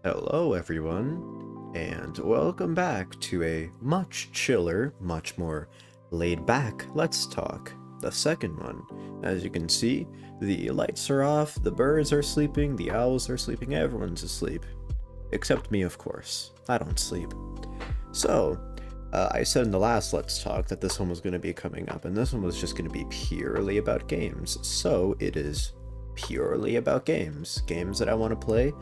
Hello, everyone, and welcome back to a much chiller, much more laid back Let's Talk, the second one. As you can see, the lights are off, the birds are sleeping, the owls are sleeping, everyone's asleep. Except me, of course. I don't sleep. So, I said in the last Let's Talk that this one was going to be coming up, and this one was just going to be purely about games. So, it is purely about games. Games that I want to play.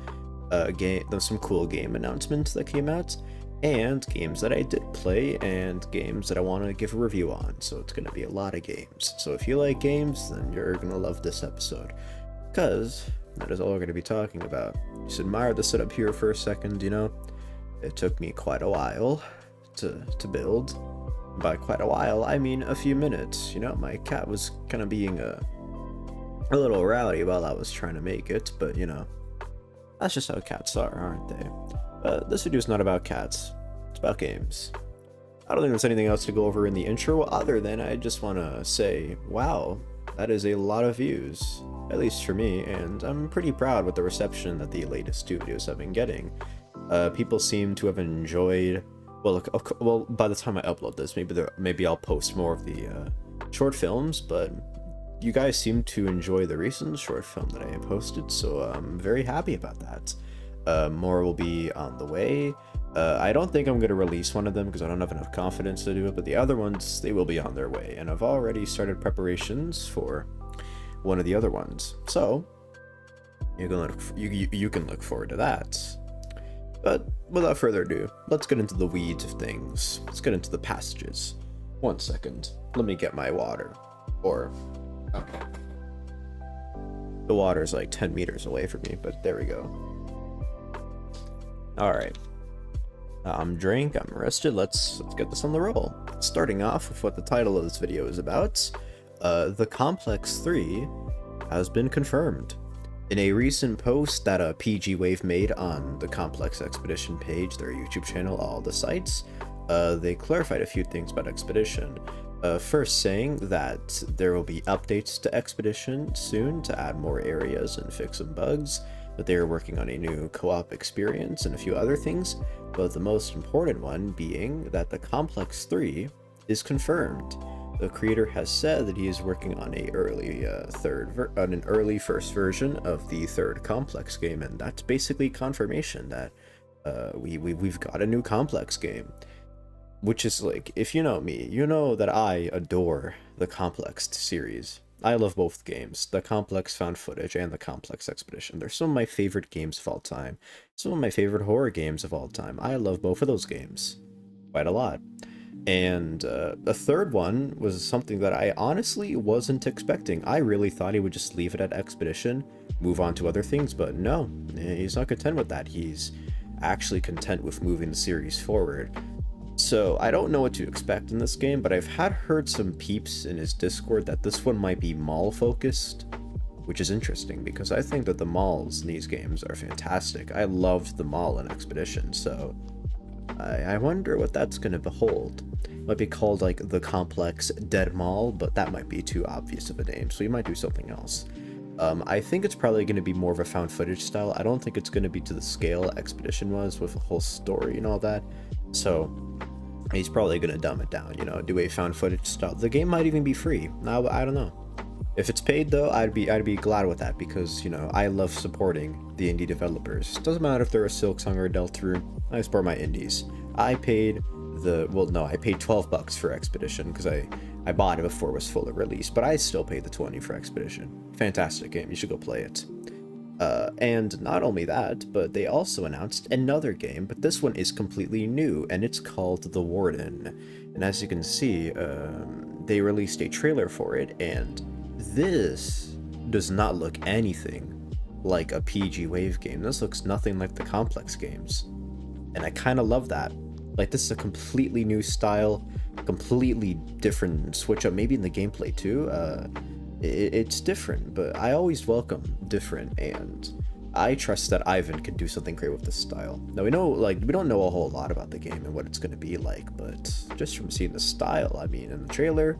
There's some cool game announcements that came out, and games that I did play, and games that I want to give a review on. So it's going to be a lot of games. So if you like games, then you're going to love this episode, because that is all we're going to be talking about. Just admire the setup here for a second. It took me quite a while to build. By quite a while, I mean a few minutes. My cat was kind of being a little rowdy while I was trying to make it, but that's just how cats are, aren't they? This video is not about cats. It's about games. I don't think there's anything else to go over in the intro other than I just want to say, wow, that is a lot of views, at least for me, and I'm pretty proud with the reception that the latest two videos have been getting. People seem to have enjoyed, well, by the time I upload this, maybe I'll post more of the short films, but you guys seem to enjoy the recent short film that I posted, so I'm very happy about that. More will be on the way. I don't think I'm going to release one of them because I don't have enough confidence to do it, but the other ones, they will be on their way, and I've already started preparations for one of the other ones, so you can look forward to that. But without further ado, let's get into the weeds of things. Let's get into the passages. 1 second, let me get my water. Okay. The water's like 10 meters away from me, but there we go. Alright. I'm drank, I'm rested, let's get this on the roll. Starting off with what the title of this video is about. The Complex 3 has been confirmed. In a recent post that Pgwave made on the Complex Expedition page, their YouTube channel, all the sites, they clarified a few things about Expedition. First saying that there will be updates to Expedition soon to add more areas and fix some bugs, that they are working on a new co-op experience and a few other things, but the most important one being that the Complex 3 is confirmed. The creator has said that he is working on an early first version of the third Complex game, and that's basically confirmation that we've got a new Complex game. Which is like, if you know me, you know that I adore the Complex series. I love both games, the Complex Found Footage and the Complex Expedition. They're some of my favorite games of all time. Some of my favorite horror games of all time. I love both of those games quite a lot. And a third one was something that I honestly wasn't expecting. I really thought he would just leave it at Expedition, move on to other things, but no, he's not content with that. He's actually content with moving the series forward. So I don't know what to expect in this game, but I've heard some peeps in his Discord that this one might be mall focused, which is interesting because I think that the malls in these games are fantastic. I loved the mall in Expedition, so I wonder what that's going to behold. It might be called like the Complex Dead Mall, but that might be too obvious of a name, so you might do something else. I think it's probably going to be more of a found footage style. I don't think it's going to be to the scale Expedition was with a whole story and all that. So he's probably going to dumb it down, do a found footage style. The game might even be free. Now, I don't know. If it's paid though, I'd be glad with that because, I love supporting the indie developers. Doesn't matter if they're a Silksong or a Deltarune. I support my indies. I paid $12 for Expedition because I bought it before it was fully released, but I still paid the $20 for Expedition. Fantastic game. You should go play it. And not only that, but they also announced another game, but this one is completely new, and it's called The Warden. And as you can see, they released a trailer for it, and this does not look anything like a Pgwave game. This looks nothing like the Complex games. And I kind of love that. Like, this is a completely new style, completely different switch up, maybe in the gameplay too. It's different, but I always welcome different, and I trust that Ivan can do something great with this style. Now we don't know a whole lot about the game and what it's going to be like, but just from seeing the style, in the trailer,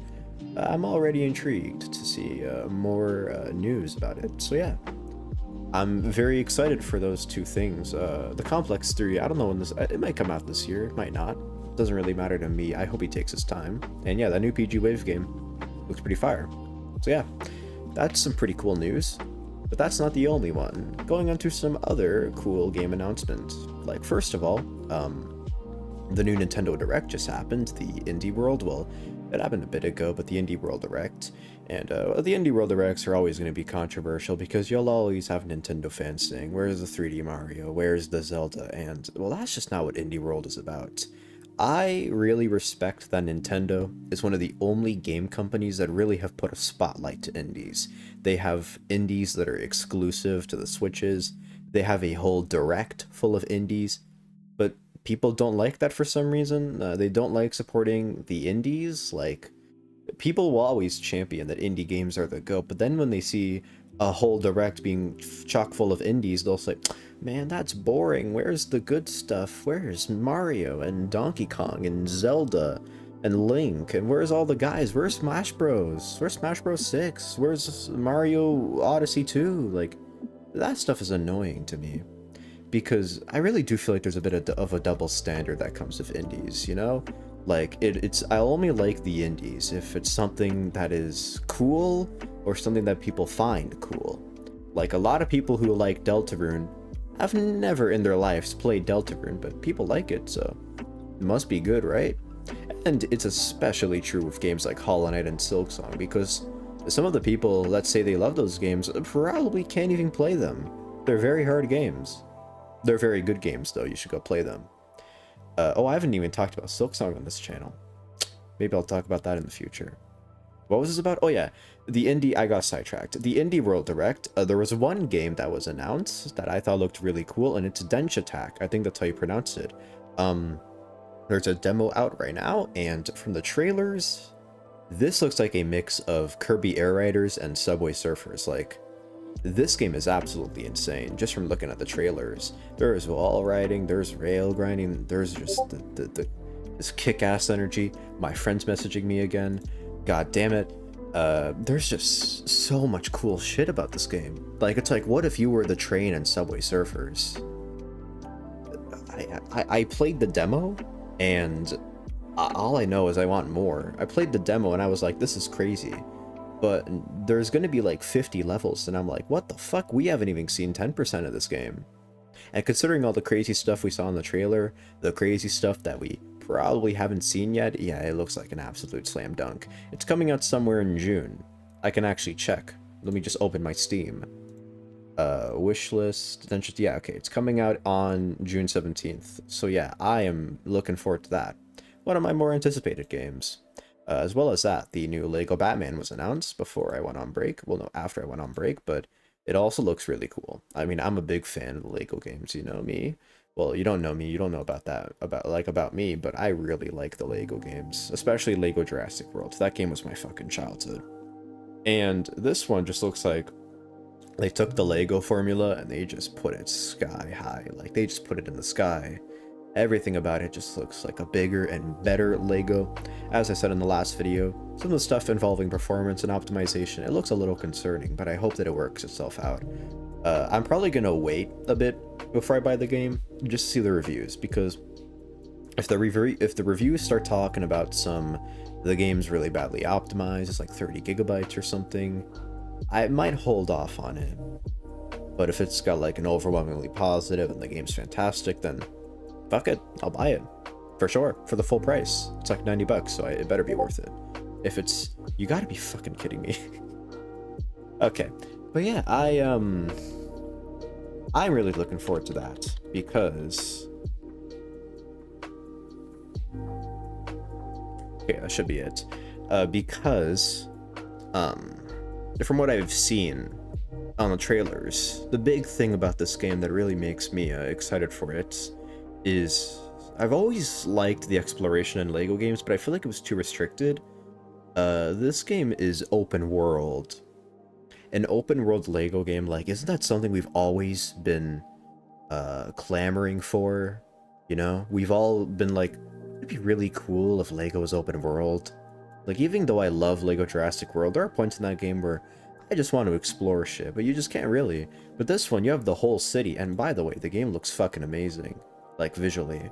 I'm already intrigued to see more news about it. So yeah, I'm very excited for those two things. The Complex 3, I don't know when this, it might come out this year, it might not. Doesn't really matter to me. I hope he takes his time. And yeah, that new Pgwave game looks pretty fire. So yeah, that's some pretty cool news. But that's not the only one. Going on to some other cool game announcements. Like, first of all, the new Nintendo Direct just happened, the Indie World. Well, it happened a bit ago, but the Indie World Direct. And the Indie World Directs are always going to be controversial because you'll always have Nintendo fans saying, where's the 3D Mario, where's the Zelda? And, well, that's just not what Indie World is about. I really respect that Nintendo is one of the only game companies that really have put a spotlight to indies. They have indies that are exclusive to the Switches. They have a whole direct full of indies, but people don't like that for some reason. They don't like supporting the indies. Like, people will always champion that indie games are the GOAT, but then when they see a whole direct being chock full of indies, they'll say, man, that's boring. Where's the good stuff? Where's Mario and Donkey Kong and Zelda and Link? And where's all the guys? Where's Smash Bros? Where's Smash Bros 6? Where's Mario Odyssey 2? Like, that stuff is annoying to me. Because I really do feel like there's a bit of a double standard that comes with indies, you know? Like, I only like the indies if it's something that is cool or something that people find cool. Like, a lot of people who like Deltarune have never in their lives played Deltarune, but people like it, so it must be good, right? And it's especially true with games like Hollow Knight and Silksong, because some of the people that say they love those games probably can't even play them. They're very hard games. They're very good games, though. You should go play them. Oh, I haven't even talked about Silksong on this channel. Maybe I'll talk about that in the future. What was this about? Oh yeah, the indie, I got sidetracked. The Indie World Direct, there was one game that was announced that I thought looked really cool, and it's Dench Attack. I think that's how you pronounce it. There's a demo out right now, and from the trailers, this looks like a mix of Kirby Air Riders and Subway Surfers. Like, this game is absolutely insane, just from looking at the trailers. There's wall riding, there's rail grinding, there's just this kick-ass energy. My friend's messaging me again. God damn it. There's just so much cool shit about this game. Like, it's like, what if you were the train and Subway Surfers? I played the demo, and all I know is I want more. I played the demo, and I was like, this is crazy. But there's going to be like 50 levels, and I'm like, what the fuck? We haven't even seen 10% of this game. And considering all the crazy stuff we saw in the trailer, the crazy stuff that we probably haven't seen yet, yeah, it looks like an absolute slam dunk. It's coming out somewhere in June. I can actually check. Let me just open my Steam. Wishlist, yeah, okay, it's coming out on June 17th. So yeah, I am looking forward to that. One of my more anticipated games. As well as that, the new Lego Batman was announced before I went on break. Well, no, after I went on break, but it also looks really cool. I mean, I'm a big fan of the Lego games, you know me. Well, you don't know me, you don't know about that, about me, but I really like the Lego games, especially Lego Jurassic World. That game was my fucking childhood. And this one just looks like they took the Lego formula and they just put it sky high. Like, they just put it in the sky. Everything about it just looks like a bigger and better Lego. As I said in the last video, some of the stuff involving performance and optimization, it looks a little concerning, but I hope that it works itself out. I'm probably gonna wait a bit before I buy the game, just to see the reviews, because if the reviews start talking about the game's really badly optimized, it's like 30 gigabytes or something, I might hold off on it. But if it's got like an overwhelmingly positive and the game's fantastic, then fuck it, I'll buy it. For sure, for the full price. It's like 90 bucks, so it better be worth it. If it's... You gotta be fucking kidding me. Okay, but yeah, I'm really looking forward to that, because... Okay, that should be it. Because, from what I've seen on the trailers, the big thing about this game that really makes me excited for it is I've always liked the exploration in Lego games, but I feel like it was too restricted. This game is open world. An open world Lego game, like, isn't that something we've always been clamoring for? You know, we've all been like, it'd be really cool if Lego was open world. Like, even though I love Lego Jurassic World, there are points in that game where I just want to explore shit, but you just can't really. But this one, you have the whole city, and by the way, the game looks fucking amazing. Like, visually.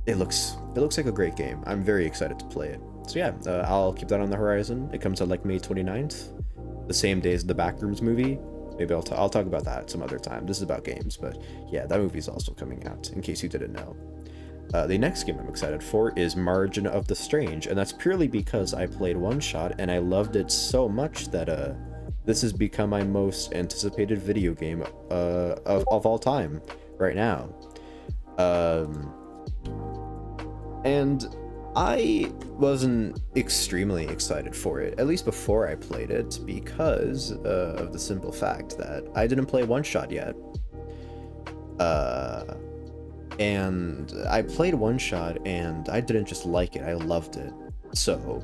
It looks like a great game. I'm very excited to play it. So yeah, I'll keep that on the horizon. It comes out like May 29th, the same day as the Backrooms movie. Maybe I'll talk about that some other time. This is about games, but yeah, that movie's also coming out, in case you didn't know. The next game I'm excited for is Margin of the Strange, and that's purely because I played One Shot and I loved it so much that this has become my most anticipated video game of all time right now. And I wasn't extremely excited for it, at least before I played it, because of the simple fact that I didn't play One Shot yet. And I played One Shot, and I didn't just like it, I loved it. So,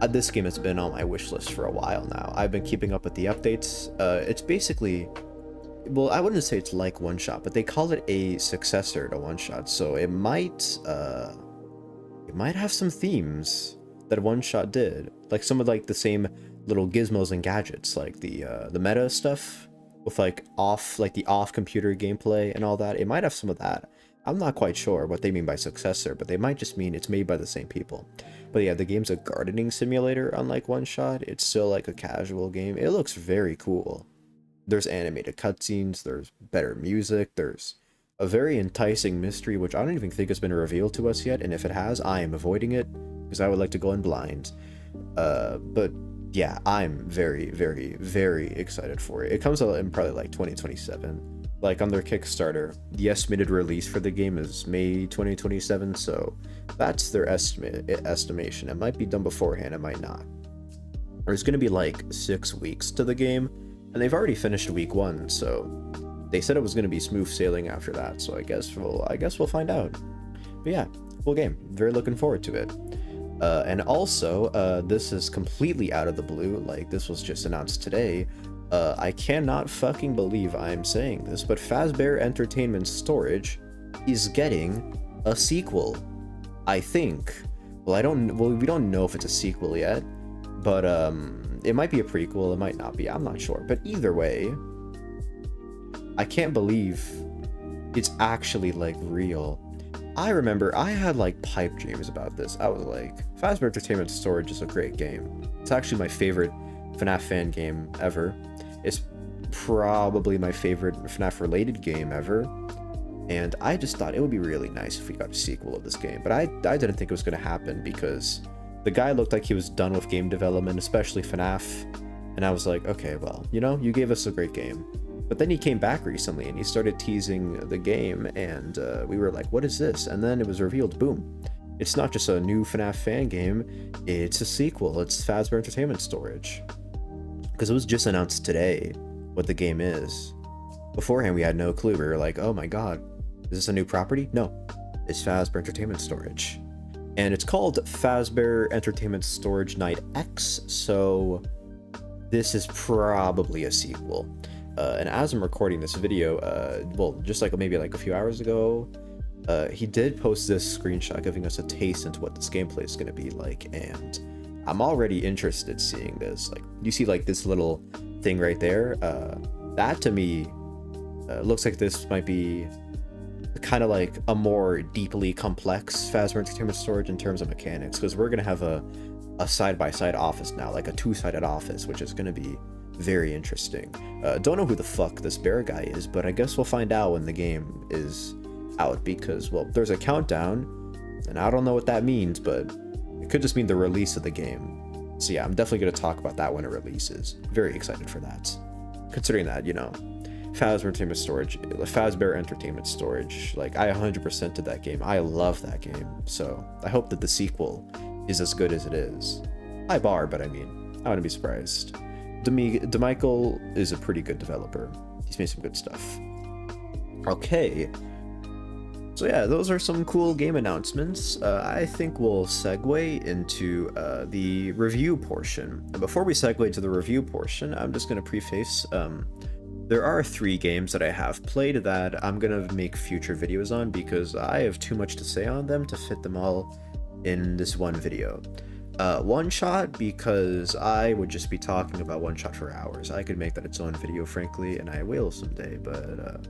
this game has been on my wish list for a while now. I've been keeping up with the updates. It's basically... Well, I wouldn't say it's like One Shot, but they call it a successor to One Shot, so it might have some themes that One Shot did, like some of like the same little gizmos and gadgets, like the meta stuff with like the off computer gameplay and all that. It might have some of that. I'm not quite sure what they mean by successor, but they might just mean it's made by the same people. But yeah, the game's a gardening simulator, unlike One Shot. It's still like a casual game. It looks very cool. There's animated cutscenes, there's better music, there's a very enticing mystery, which I don't even think has been revealed to us yet, and if it has, I am avoiding it, because I would like to go in blind. But yeah, I'm very, very, very excited for it. It comes out in probably like 2027. Like on their Kickstarter, the estimated release for the game is May 2027, so that's their estimation. It might be done beforehand, it might not. There's going to be like 6 weeks to the game, and they've already finished week 1, so they said it was going to be smooth sailing after that, so I guess we'll find out. But yeah, cool game. Very looking forward to it. And also, this is completely out of the blue, like this was just announced today. I cannot fucking believe I'm saying this, but Fazbear Entertainment Storage is getting a sequel, I think. Well, we don't know if it's a sequel yet, but it might be a prequel, it might not be, I'm not sure. But either way, I can't believe it's actually like real. I remember I had like pipe dreams about this. I was like, Fazbear Entertainment Storage is a great game. It's actually my favorite FNAF fan game ever. It's probably my favorite FNAF related game ever. And I just thought it would be really nice if we got a sequel of this game. But I didn't think it was going to happen because the guy looked like he was done with game development, especially FNAF. And I was like, okay, well, you know, you gave us a great game. But then he came back recently and he started teasing the game, and we were like, what is this? And then it was revealed, boom. It's not just a new FNAF fan game, it's a sequel. It's Fazbear Entertainment Storage. Because it was just announced today what the game is. Beforehand, we had no clue. We were like, oh my god, is this a new property? No, it's Fazbear Entertainment Storage. And it's called Fazbear Entertainment Storage Night X, so this is probably a sequel. And as I'm recording this video, well, just like maybe like a few hours ago, he did post this screenshot giving us a taste into what this gameplay is going to be like, and I'm already interested in seeing this. Like, you see like this little thing right there? That to me looks like this might be kind of like a more deeply complex Fazbear Entertainment Storage in terms of mechanics, because we're going to have a side-by-side office now, like a two-sided office, which is going to be very interesting. Don't know who the fuck this bear guy is, but I guess we'll find out when the game is out, because, well, there's a countdown, and I don't know what that means, but it could just mean the release of the game. So yeah, I'm definitely going to talk about that when it releases. Very excited for that. Considering that, you know, Fazbear Entertainment Storage, like, I 100% did that game. I love that game, so I hope that the sequel is as good as it is. High bar, but I mean, I wouldn't be surprised. DeMichael is a pretty good developer. He's made some good stuff. Okay. So yeah, those are some cool game announcements. I think we'll segue into the review portion. And before we segue to the review portion, I'm just going to preface, there are 3 games that I have played that I'm going to make future videos on because I have too much to say on them to fit them all in this one video. One shot, because I would just be talking about one shot for hours. I could make that its own video, frankly, and I will someday, but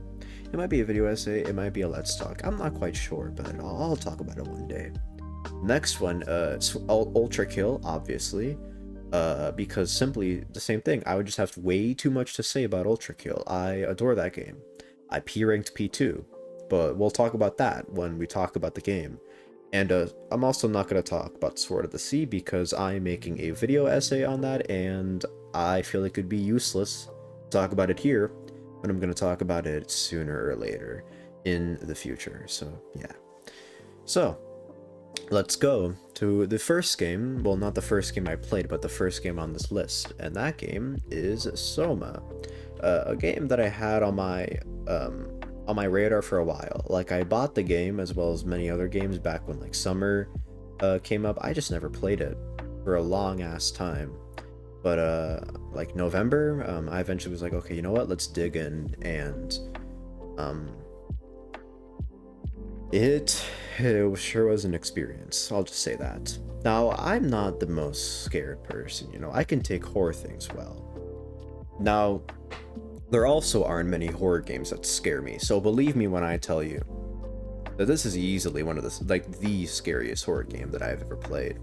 it might be a video essay, it might be a let's talk. I'm not quite sure, but I'll talk about it one day. Next one, it's Ultra Kill, obviously, because simply the same thing. I would just have way too much to say about Ultra Kill. I adore that game. I P-ranked P2, but we'll talk about that when we talk about the game. And I'm also not going to talk about Sword of the Sea because I'm making a video essay on that, and I feel it could be useless to talk about it here, but I'm going to talk about it sooner or later in the future. So yeah. So let's go to the first game. Well, not the first game I played, but the first game on this list, and that game is SOMA, a game that I had on my radar for a while. Like, I bought the game as well as many other games back when like summer came up. I just never played it for a long ass time, but like November, I eventually was like, okay, you know what, let's dig in. And it sure was an experience, I'll just say that. Now, I'm not the most scared person, you know, I can take horror things well. Now, there also aren't many horror games that scare me, so believe me when I tell you that this is easily one of the scariest horror game that I've ever played.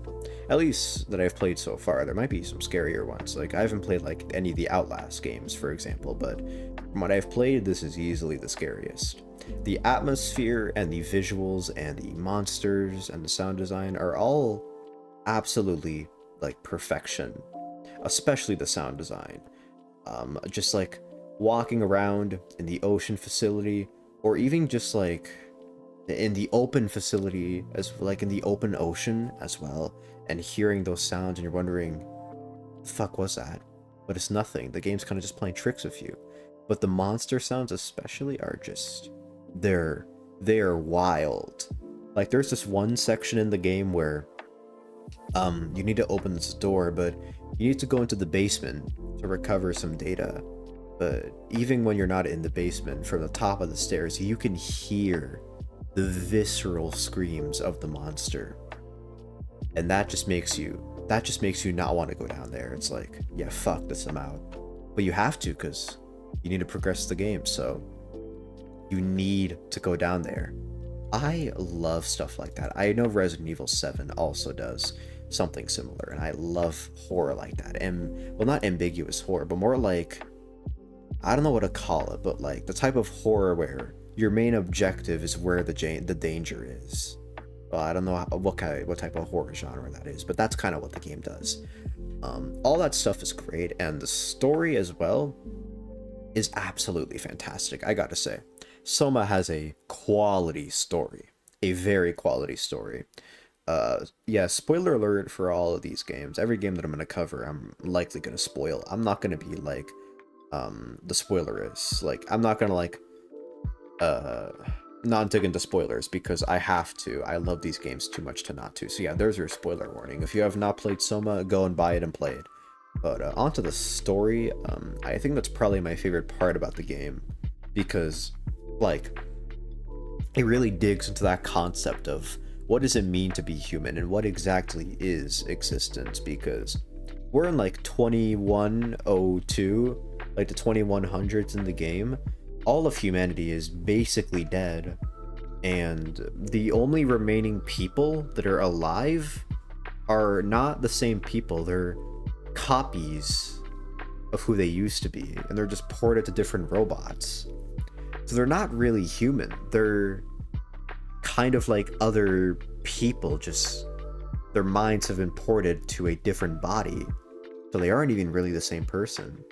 At least that I've played so far. There might be some scarier ones. Like, I haven't played like any of the Outlast games, for example, but from what I've played, this is easily the scariest. The atmosphere and the visuals and the monsters and the sound design are all absolutely like perfection, especially the sound design. Just like walking around in the ocean facility, or even just like in the open facility, as like in the open ocean as well, and hearing those sounds, and you're wondering, the fuck was that? But it's nothing. The game's kind of just playing tricks with you. But the monster sounds especially are just, they're wild. Like, there's this one section in the game where you need to open this door, but you need to go into the basement to recover some data. But even when you're not in the basement, from the top of the stairs, you can hear the visceral screams of the monster. And that just makes you not want to go down there. It's like, yeah, fuck this, I'm out. But you have to, because you need to progress the game, so you need to go down there. I love stuff like that. I know Resident Evil 7 also does something similar, and I love horror like that. And, well, not ambiguous horror, but more like, I don't know what to call it, but like the type of horror where your main objective is where the danger is. Well, I don't know what type of horror genre that is, but that's kind of what the game does. All that stuff is great, and the story as well is absolutely fantastic, I gotta say. SOMA has a quality story, a very quality story. Yeah, spoiler alert for all of these games. Every game that I'm gonna cover, I'm likely gonna spoil. I'm not gonna be like the spoiler is. Like, I'm not gonna like not dig into spoilers because I have to. I love these games too much to not to. So yeah, there's your spoiler warning. If you have not played SOMA, go and buy it and play it. But onto the story, I think that's probably my favorite part about the game, because like it really digs into that concept of what does it mean to be human and what exactly is existence, because we're in like 2102, like the 2100s in the game. All of humanity is basically dead, and the only remaining people that are alive are not the same people. They're copies of who they used to be, and they're just ported to different robots. So they're not really human. They're kind of like other people, just their minds have been ported to a different body. So they aren't even really the same person.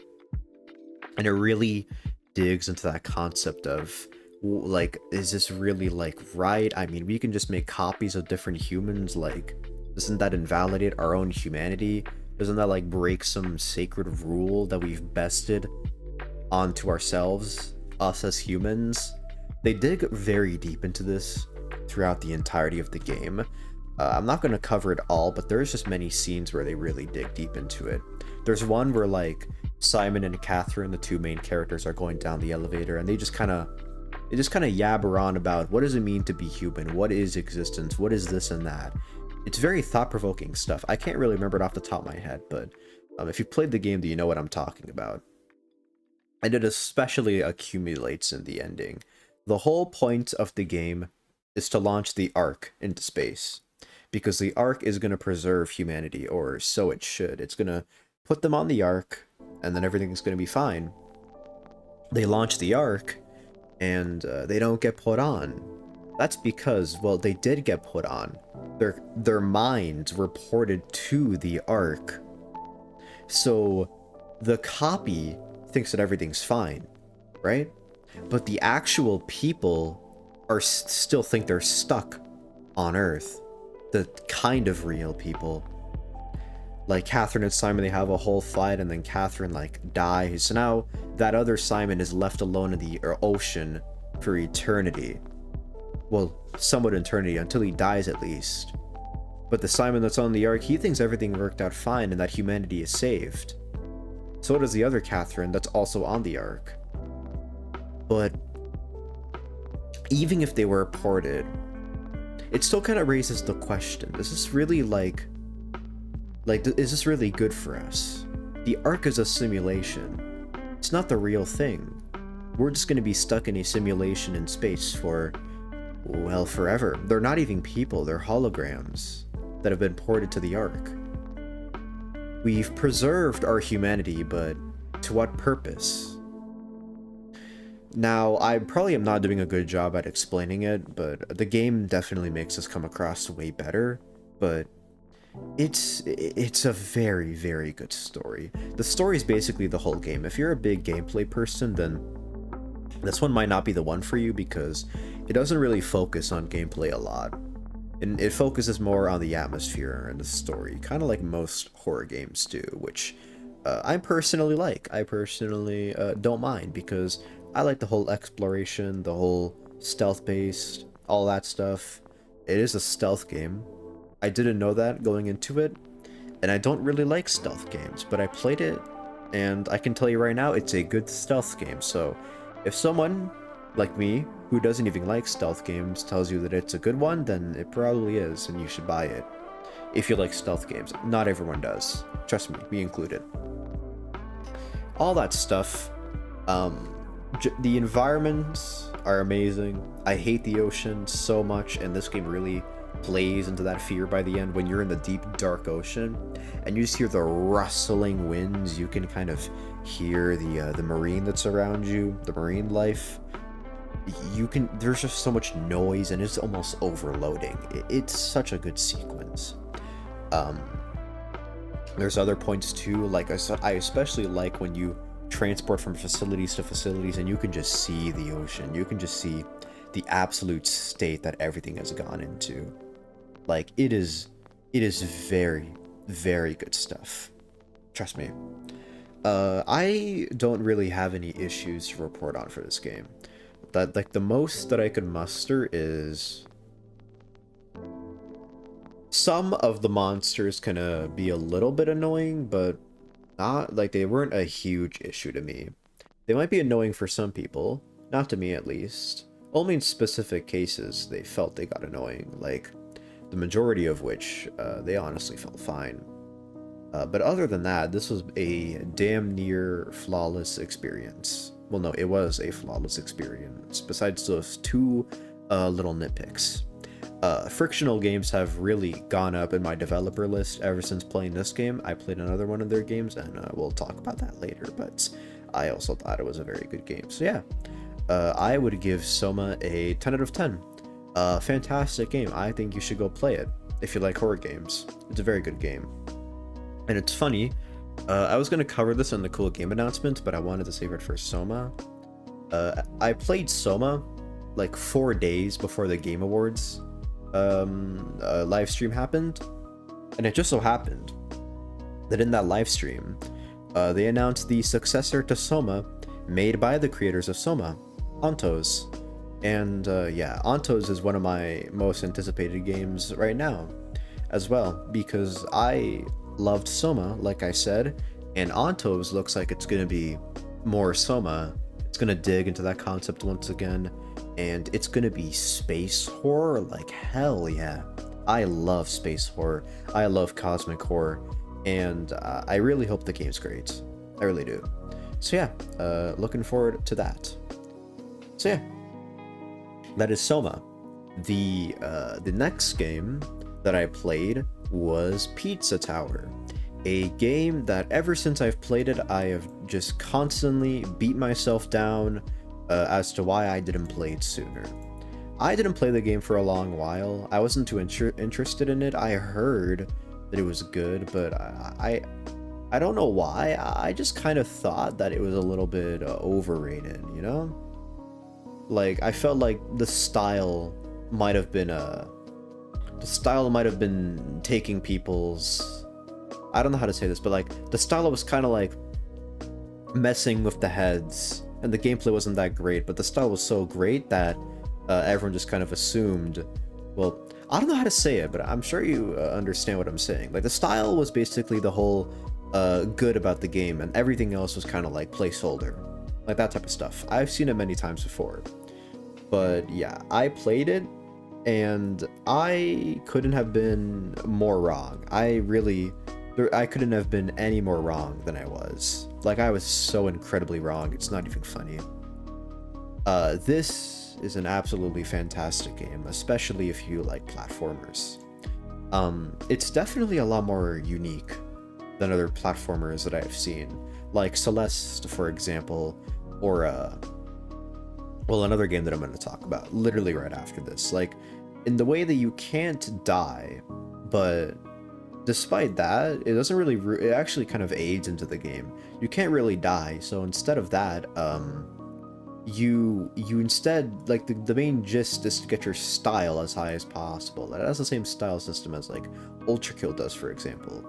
And it really digs into that concept of, like, is this really like right? I mean, we can just make copies of different humans. Like, doesn't that invalidate our own humanity? Doesn't that like break some sacred rule that we've bested onto ourselves, us as humans? They dig very deep into this throughout the entirety of the game. I'm not going to cover it all, but there's just many scenes where they really dig deep into it. There's one where like Simon and Catherine, the two main characters, are going down the elevator, and they just kind of yabber on about what does it mean to be human, what is existence, what is this and that. It's very thought-provoking stuff. I can't really remember it off the top of my head, but if you played the game, do you know what I'm talking about? And it especially accumulates in the ending. The whole point of the game is to launch the Ark into space, because the Ark is going to preserve humanity, or so it should. It's going to put them on the Ark, and then everything's going to be fine. They launch the Ark, and they don't get put on. That's because, well, they did get put on. Their minds were ported to the Ark. So the copy thinks that everything's fine, right? But the actual people are still think they're stuck on Earth. The kind of real people. Like Catherine and Simon, they have a whole fight, and then Catherine like dies. So now that other Simon is left alone in the ocean for eternity. Well, somewhat eternity, until he dies at least. But the Simon that's on the Ark, he thinks everything worked out fine and that humanity is saved. So does the other Catherine that's also on the Ark. But even if they were ported, it still kind of raises the question, is this really is this really good for us? The Ark is a simulation. It's not the real thing. We're just going to be stuck in a simulation in space for, well, forever. They're not even people, they're holograms that have been ported to the Ark. We've preserved our humanity, but to what purpose? Now, I probably am not doing a good job at explaining it, but the game definitely makes this come across way better, but it's a very, very good story. The story is basically the whole game. If you're a big gameplay person, then this one might not be the one for you, because it doesn't really focus on gameplay a lot. And it focuses more on the atmosphere and the story, kind of like most horror games do, which I personally like. I personally don't mind, because I like the whole exploration, the whole stealth-based, all that stuff. It is a stealth game. I didn't know that going into it, and I don't really like stealth games, but I played it, and I can tell you right now, it's a good stealth game. So if someone like me, who doesn't even like stealth games, tells you that it's a good one, then it probably is, and you should buy it. If you like stealth games. Not everyone does. Trust me, me included. All that stuff. The environments are amazing. I hate the ocean so much, and this game really plays into that fear by the end. When you're in the deep, dark ocean, and you just hear the rustling winds, you can kind of hear the marine that's around you, the marine life. There's just so much noise, and it's almost overloading. It's such a good sequence. There's other points too, like I said, I especially like when you transport from facilities to facilities, and you can just see the ocean. You can just see the absolute state that everything has gone into. Like, it is very, very good stuff. Trust me. I don't really have any issues to report on for this game. That, like, the most that I could muster is some of the monsters can be a little bit annoying, but not, like, they weren't a huge issue to me. They might be annoying for some people, not to me at least. Only in specific cases they felt they got annoying, like the majority of which they honestly felt fine. But other than that, this was a damn near flawless experience. Well, no, it was a flawless experience, besides those two little nitpicks. Frictional games have really gone up in my developer list ever since playing this game. I played another one of their games, and we'll talk about that later, but I also thought it was a very good game. So yeah, I would give SOMA a 10 out of 10. Fantastic game. I think you should go play it if you like horror games. It's a very good game. And it's funny, I was going to cover this in the cool game announcement, but I wanted to save it for SOMA. I played SOMA like 4 days before the Game Awards live stream happened, and it just so happened that in that live stream, they announced the successor to SOMA, made by the creators of SOMA, Ontos. And yeah, Ontos is one of my most anticipated games right now as well, because I loved SOMA, like I said, and Ontos looks like it's going to be more SOMA. It's going to dig into that concept once again, and it's going to be space horror like hell, yeah. I love space horror, I love cosmic horror, and I really hope the game's great. I really do. So yeah, looking forward to that. So yeah, that is SOMA. The next game that I played was Pizza Tower, a game that ever since I've played it, I have just constantly beat myself down as to why I didn't play it sooner. I didn't play the game for a long while. I wasn't too interested in it. I heard that it was good, but I don't know why. I just kind of thought that it was a little bit overrated, you know? Like, I felt like the style might have been taking people's, I don't know how to say this, but like the style was kind of like messing with the heads, and the gameplay wasn't that great, but the style was so great that everyone just kind of assumed, well, I don't know how to say it, but I'm sure you understand what I'm saying. Like, the style was basically the whole good about the game, and everything else was kind of like placeholder, like that type of stuff. I've seen it many times before, but yeah, I played it and I couldn't have been more wrong. I couldn't have been any more wrong than I was. Like, I was so incredibly wrong, it's not even funny. This is an absolutely fantastic game, especially if you like platformers. It's definitely a lot more unique than other platformers that I've seen, like Celeste, for example, or well, another game that I'm going to talk about literally right after this. Like, in the way that you can't die, but despite that, it doesn't really, it actually kind of aids into the game. You can't really die, so instead of that, you instead, like, the main gist is to get your style as high as possible. That has the same style system as like Ultra Kill does, for example.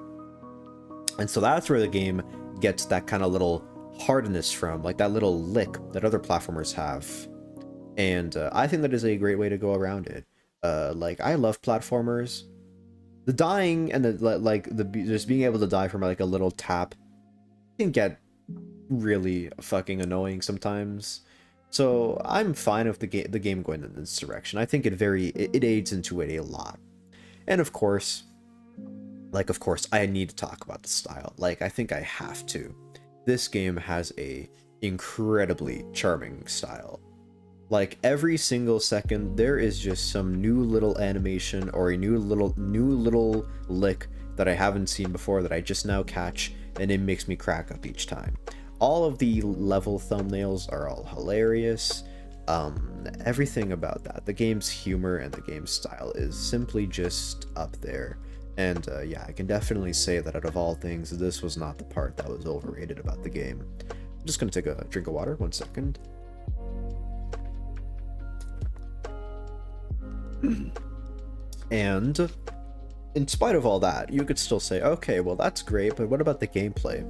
And so that's where the game gets that kind of little hardness from, like that little lick that other platformers have. And I think that is a great way to go around it. Like, I love platformers. The dying and the just being able to die from like a little tap can get really fucking annoying sometimes. So I'm fine with the game going in this direction. I think it aids into it a lot. And of course, I need to talk about the style. Like, I think I have to. This game has a incredibly charming style. Like, every single second, there is just some new little animation or a new little lick that I haven't seen before that I just now catch, and it makes me crack up each time. All of the level thumbnails are all hilarious. Everything about that, the game's humor and the game's style is simply just up there. And yeah, I can definitely say that out of all things, this was not the part that was overrated about the game. I'm just gonna take a drink of water, 1 second. And in spite of all that, you could still say, okay, well, that's great, but what about the gameplay?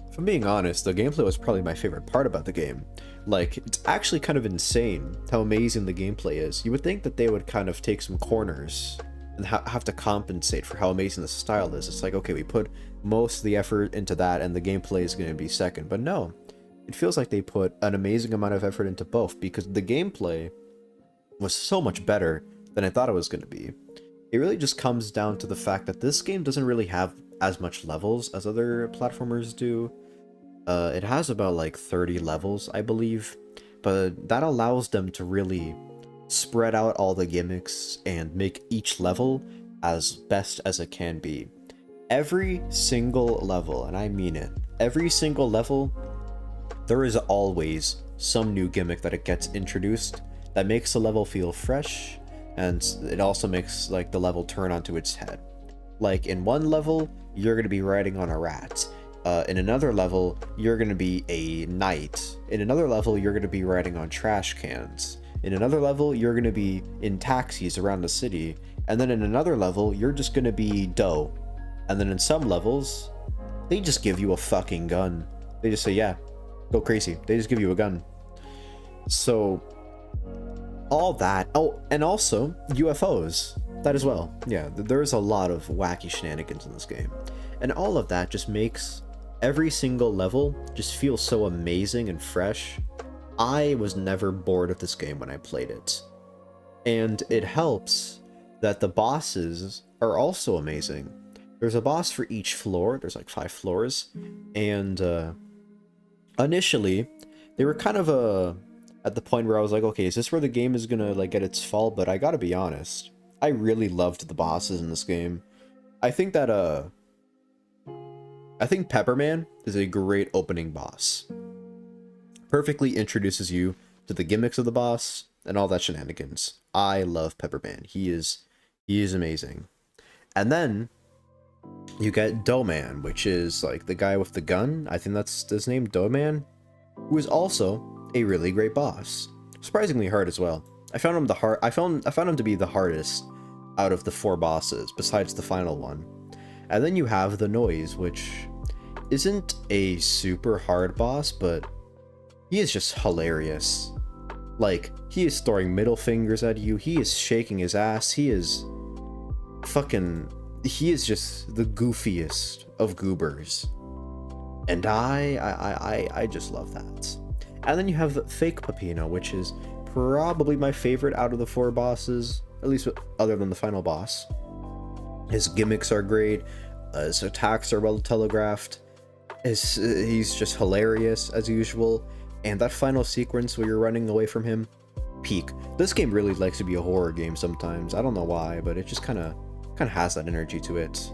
If I'm being honest, the gameplay was probably my favorite part about the game. Like, it's actually kind of insane how amazing the gameplay is. You would think that they would kind of take some corners and have to compensate for how amazing the style is. It's like, okay, we put most of the effort into that and the gameplay is going to be second. But no, it feels like they put an amazing amount of effort into both, because the gameplay was so much better than I thought it was going to be. It really just comes down to the fact that this game doesn't really have as much levels as other platformers do. It has about like 30 levels, I believe, but that allows them to really spread out all the gimmicks and make each level as best as it can be. Every single level, and I mean it, every single level, there is always some new gimmick that it gets introduced that makes the level feel fresh, and it also makes like the level turn onto its head. Like, in one level, you're going to be riding on a rat. In another level, you're going to be a knight. In another level, you're going to be riding on trash cans. In another level, you're going to be in taxis around the city. And then in another level, you're just going to be dough. And then in some levels, they just give you a fucking gun. They just say, yeah, go crazy. They just give you a gun. So, all that. Oh, and also UFOs. That as well. Yeah, there's a lot of wacky shenanigans in this game. And all of that just makes every single level just feel so amazing and fresh. I was never bored of this game when I played it. And it helps that the bosses are also amazing. There's a boss for each floor. There's like 5 floors, and initially they were kind of at the point where I was like, okay, is this where the game is gonna like get its fall? But I gotta be honest, I really loved the bosses in this game. I think that I think Pepperman is a great opening boss. Perfectly introduces you to the gimmicks of the boss and all that shenanigans. I love Pepperman. He is amazing. And then you get Doughman, which is like the guy with the gun. I think that's his name, Doughman, who is also a really great boss. Surprisingly hard as well. I found him to be the hardest out of the 4 bosses, besides the final one. And then you have the Noise, which isn't a super hard boss, but he is just hilarious. Like, he is throwing middle fingers at you, he is shaking his ass, he is just the goofiest of goobers. And I just love that. And then you have Fake Peppino, which is probably my favorite out of the 4 bosses, at least other than the final boss. His gimmicks are great, his attacks are well telegraphed, he's just hilarious as usual, and that final sequence where you're running away from him, peak. This game really likes to be a horror game sometimes. I don't know why, but it just kind of has that energy to it.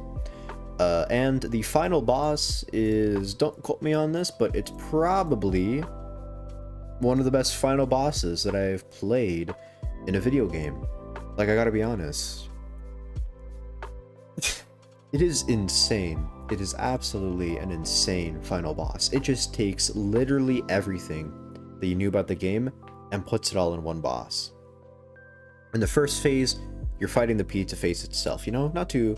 And the final boss is, don't quote me on this, but it's probably one of the best final bosses that I've played in a video game. Like, I gotta be honest. It is insane. It is absolutely an insane final boss. It just takes literally everything that you knew about the game and puts it all in one boss. In the first phase, you're fighting the pizza face itself, you know, not too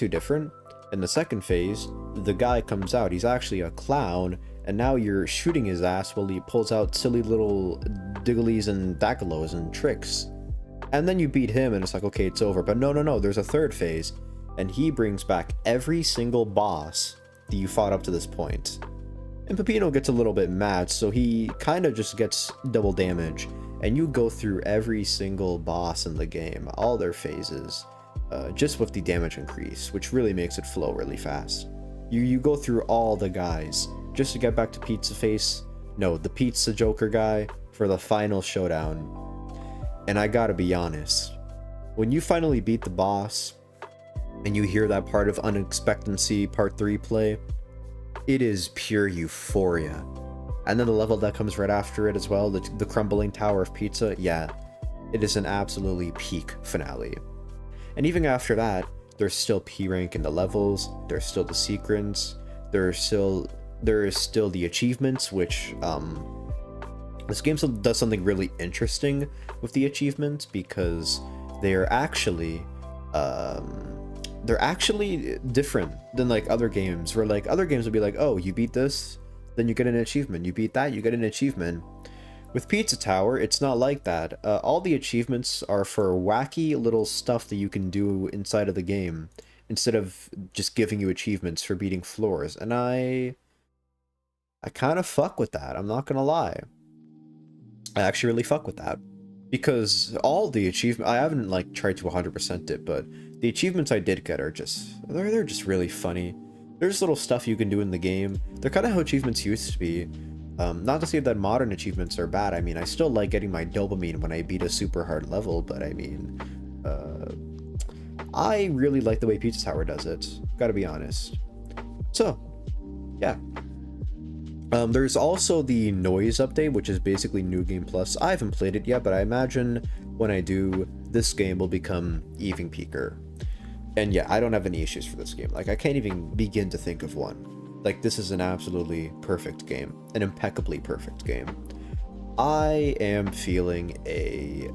different. In the second phase, the guy comes out, he's actually a clown, and now you're shooting his ass while he pulls out silly little digglies and dactylos and tricks. And then you beat him and it's like, okay, it's over. But no, there's a third phase, and he brings back every single boss that you fought up to this point. And Peppino gets a little bit mad, so he kind of just gets double damage, and you go through every single boss in the game, all their phases, just with the damage increase, which really makes it flow really fast. You go through all the guys just to get back to Pizza Face, no, the Pizza Joker guy, for the final showdown. And I gotta be honest, when you finally beat the boss and you hear that part of Unexpectancy Part 3 play, it is pure euphoria. And then the level that comes right after it as well, the crumbling tower of pizza, yeah, it is an absolutely peak finale. And even after that, there's still P rank in the levels, there's still the secrets, there is still the achievements, which this game still does something really interesting with the achievements, because they're actually different than like other games, where like other games would be like, oh, you beat this, then you get an achievement, you beat that, you get an achievement. With Pizza Tower, it's not like that. All the achievements are for wacky little stuff that you can do inside of the game, instead of just giving you achievements for beating floors. And I kind of fuck with that, I'm not gonna lie. I actually really fuck with that. Because all the achievements, I haven't like tried to 100% it, but the achievements I did get are just, they're just really funny. There's little stuff you can do in the game. They're kind of how achievements used to be. Not to say that modern achievements are bad. I mean, I still like getting my dopamine when I beat a super hard level, but I mean, I really like the way Pizza Tower does it, gotta be honest. So, yeah. There's also the Noise update, which is basically New Game Plus. I haven't played it yet, but I imagine when I do, this game will become even peaker. And yeah, I don't have any issues for this game. Like, I can't even begin to think of one. Like, this is an absolutely perfect game. An impeccably perfect game. I am feeling a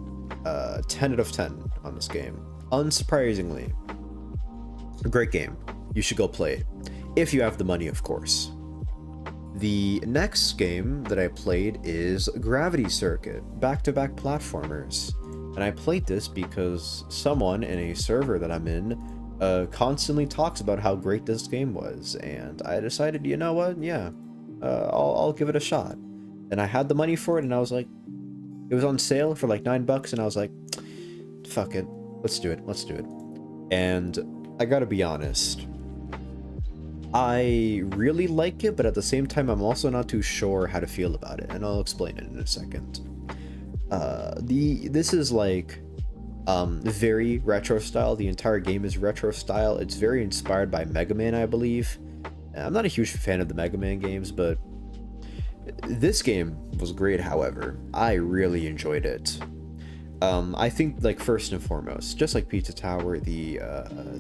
10 out of 10 on this game. Unsurprisingly. A great game. You should go play it. If you have the money, of course. The next game that I played is Gravity Circuit, back-to-back platformers. And I played this because someone in a server that I'm in constantly talks about how great this game was, and I decided, you know what, yeah, I'll give it a shot. And I had the money for it, and I was like, it was on sale for like $9, and I was like, fuck it, let's do it. Let's do it. And I gotta be honest, I really like it, but at the same time, I'm also not too sure how to feel about it, and I'll explain it in a second. This is like very retro style. The entire game is retro style. It's very inspired by Mega Man, I believe. I'm not a huge fan of the Mega Man games, but this game was great. However, I really enjoyed it. I think, like, first and foremost, just like Pizza Tower, the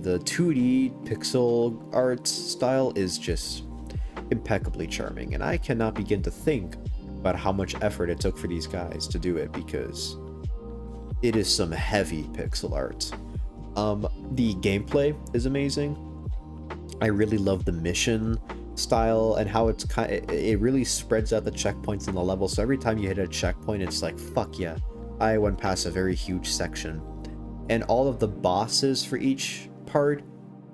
2D pixel art style is just impeccably charming, and I cannot begin to think about how much effort it took for these guys to do it, because it is some heavy pixel art. The gameplay is amazing. I really love the mission style and how it really spreads out the checkpoints in the level, so every time you hit a checkpoint, it's like, fuck yeah, I went past a very huge section. And all of the bosses for each part,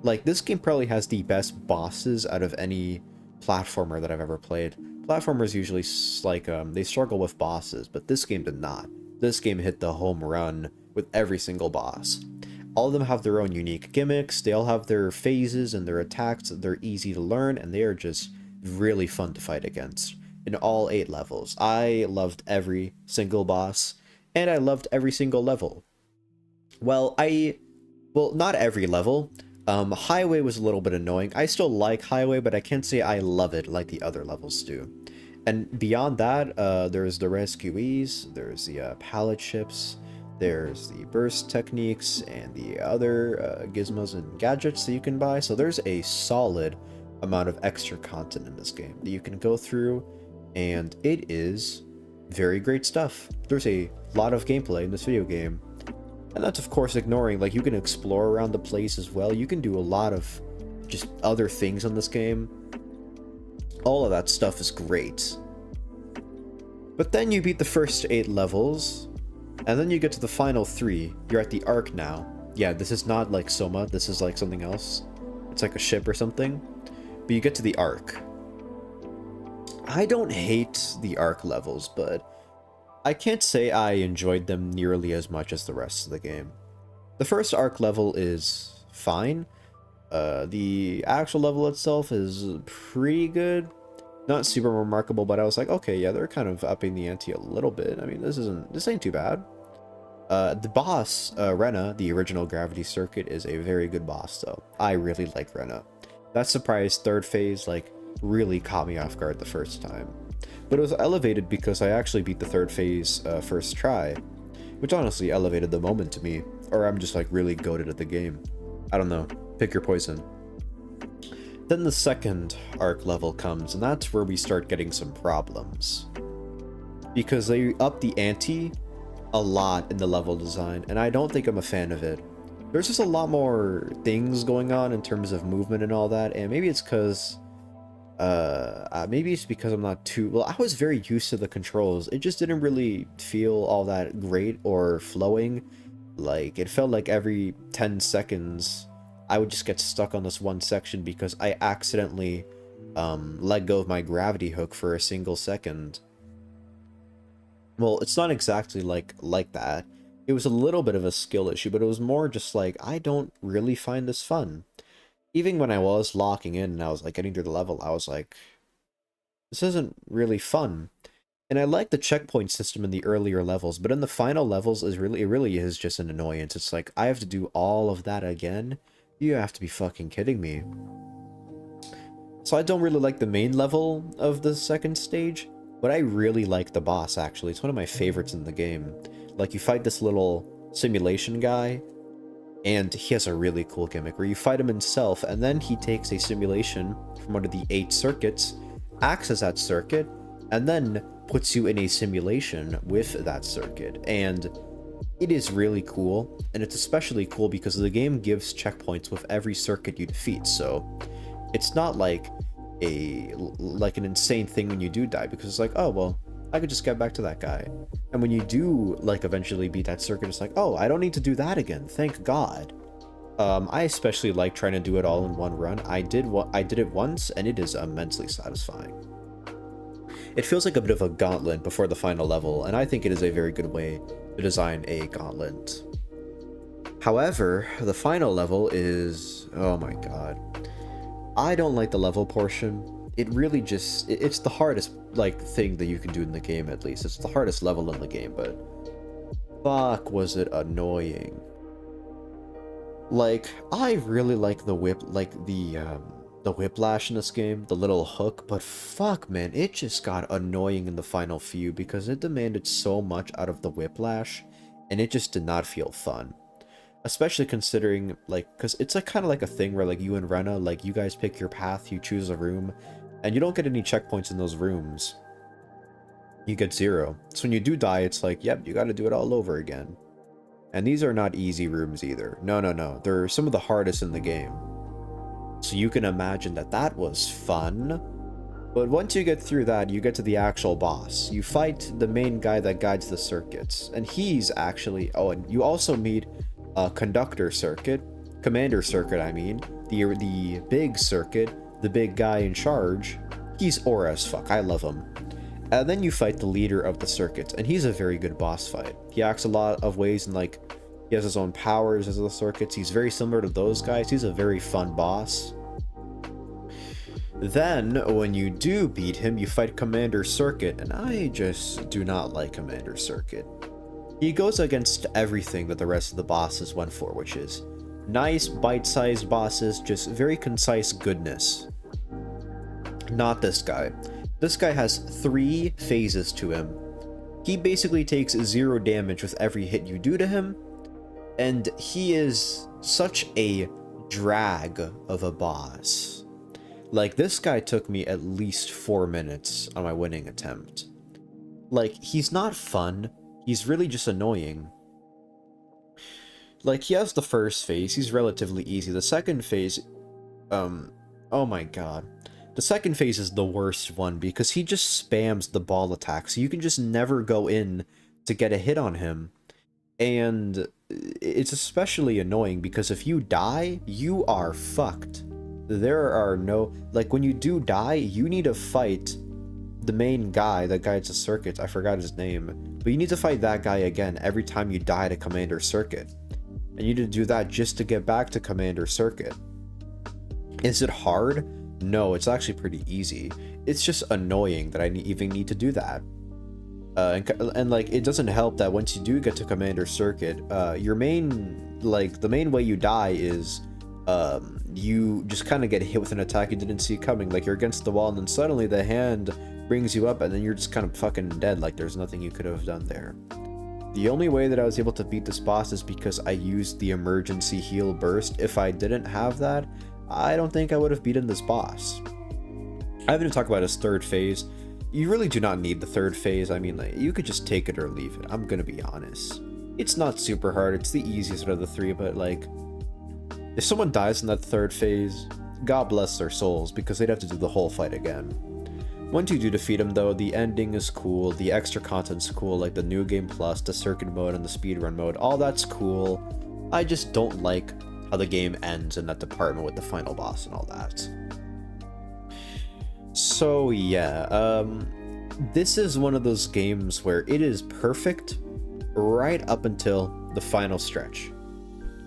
like, this game probably has the best bosses out of any platformer that I've ever played. Platformers usually, like, they struggle with bosses, but this game did not. This game hit the home run with every single boss. All of them have their own unique gimmicks, they all have their phases and their attacks, they're easy to learn, and they are just really fun to fight against. In all 8 levels, I loved every single boss, and I loved every single level. Well, not every level. Highway was a little bit annoying. I still like Highway, but I can't say I love it like the other levels do. And beyond that, there's the rescuees, there's the pallet ships, there's the burst techniques, and the other gizmos and gadgets that you can buy. So there's a solid amount of extra content in this game that you can go through, and it is very great stuff. There's a lot of gameplay in this video game, and that's of course ignoring, like, you can explore around the place as well. You can do a lot of just other things in this game. All of that stuff is great. But then you beat the first 8 levels, and then you get to the final 3. You're at the Ark now. Yeah, this is not like SOMA, this is like something else. It's like a ship or something. But you get to the Ark. I don't hate the Ark levels, but I can't say I enjoyed them nearly as much as the rest of the game. The first Ark level is fine. The actual level itself is pretty good. Not super remarkable, but I was like, okay, yeah, they're kind of upping the ante a little bit. I mean, this ain't too bad. The boss, Rena, the original Gravity Circuit, is a very good boss, though. I really like Rena. That surprise third phase, like, really caught me off guard the first time. But it was elevated because I actually beat the third phase first try, which honestly elevated the moment to me. Or I'm just, like, really goated at the game. I don't know. Pick your poison. Then the second Ark level comes, and that's where we start getting some problems. Because they up the ante a lot in the level design, and I don't think I'm a fan of it. There's just a lot more things going on in terms of movement and all that, and maybe it's because I'm not too... Well, I was very used to the controls. It just didn't really feel all that great or flowing. Like, it felt like every 10 seconds... I would just get stuck on this one section because I accidentally let go of my gravity hook for a single second. Well, it's not exactly like that. It was a little bit of a skill issue, but it was more just like, I don't really find this fun. Even when I was locking in and I was like getting through the level, I was like, this isn't really fun. And I like the checkpoint system in the earlier levels, but in the final levels, it really is just an annoyance. It's like, I have to do all of that again? You have to be fucking kidding me. So I don't really like the main level of the second stage, but I really like the boss, actually. It's one of my favorites in the game. Like, you fight this little simulation guy, and he has a really cool gimmick where you fight him himself, and then he takes a simulation from one of the 8 circuits, acts as that circuit, and then puts you in a simulation with that circuit. And it is really cool, and it's especially cool because the game gives checkpoints with every circuit you defeat, so it's not like an insane thing when you do die, because it's like, oh, well, I could just get back to that guy. And when you do, like, eventually beat that circuit, it's like, oh, I don't need to do that again, thank God. I especially like trying to do it all in one run. I did it once, and it is immensely satisfying. It feels like a bit of a gauntlet before the final level, and I think it is a very good way to design a gauntlet. However, the final level is, oh my god. I don't like the level portion. It really just, it's the hardest, like, thing that you can do in the game, at least. It's the hardest level in the game, but fuck was it annoying. Like, I really like the whiplash in this game, the little hook, but fuck, man, it just got annoying in the final few because it demanded so much out of the whiplash, and it just did not feel fun. Especially considering, like, because it's like kind of like a thing where, like, you and Rena, like, you guys pick your path, you choose a room, and you don't get any checkpoints in those rooms. You get 0. So when you do die, it's like, yep, you gotta do it all over again. And these are not easy rooms either. No, no, no. They're some of the hardest in the game. So you can imagine that that was fun. But once you get through that, you get to the actual boss. You fight the main guy that guides the circuits. And he's actually... Oh, and you also meet a conductor circuit. Commander circuit, I mean. The big circuit. The big guy in charge. He's aura as fuck. I love him. And then you fight the leader of the circuits, and he's a very good boss fight. He acts a lot of ways, and like, he has his own powers as the circuits. He's very similar to those guys. He's a very fun boss. Then, when you do beat him, you fight Commander Circuit, and I just do not like Commander Circuit. He goes against everything that the rest of the bosses went for, which is nice, bite-sized bosses, just very concise goodness. Not this guy. This guy has 3 phases to him. He basically takes 0 damage with every hit you do to him, and he is such a drag of a boss. Like, this guy took me at least 4 minutes on my winning attempt. Like, he's not fun, he's really just annoying. Like, he has the first phase, he's relatively easy. The second phase, oh my god. The second phase is the worst one because he just spams the ball attack, so you can just never go in to get a hit on him. And it's especially annoying because if you die, you are fucked. There are no... Like, when you do die, you need to fight the main guy that guides the circuits. I forgot his name. But you need to fight that guy again every time you die to Commander Circuit. And you need to do that just to get back to Commander Circuit. Is it hard? No, it's actually pretty easy. It's just annoying that I even need to do that. And like, it doesn't help that once you do get to Commander Circuit, your main, like, the main way you die is, you just kind of get hit with an attack you didn't see coming. Like, you're against the wall, and then suddenly the hand brings you up, and then you're just kind of fucking dead. Like, there's nothing you could have done there. The only way that I was able to beat this boss is because I used the emergency heal burst. If I didn't have that, I don't think I would have beaten this boss. I haven't even talked about his third phase. You really do not need the third phase. I mean, like, you could just take it or leave it. I'm gonna be honest. It's not super hard. It's the easiest out of the 3, but like, if someone dies in that third phase, God bless their souls, because they'd have to do the whole fight again. Once you do defeat him, though, the ending is cool, the extra content's cool, like the New Game Plus, the Circuit Mode, and the Speedrun Mode. All that's cool. I just don't like how the game ends in that department with the final boss and all that. So yeah, this is one of those games where it is perfect right up until the final stretch.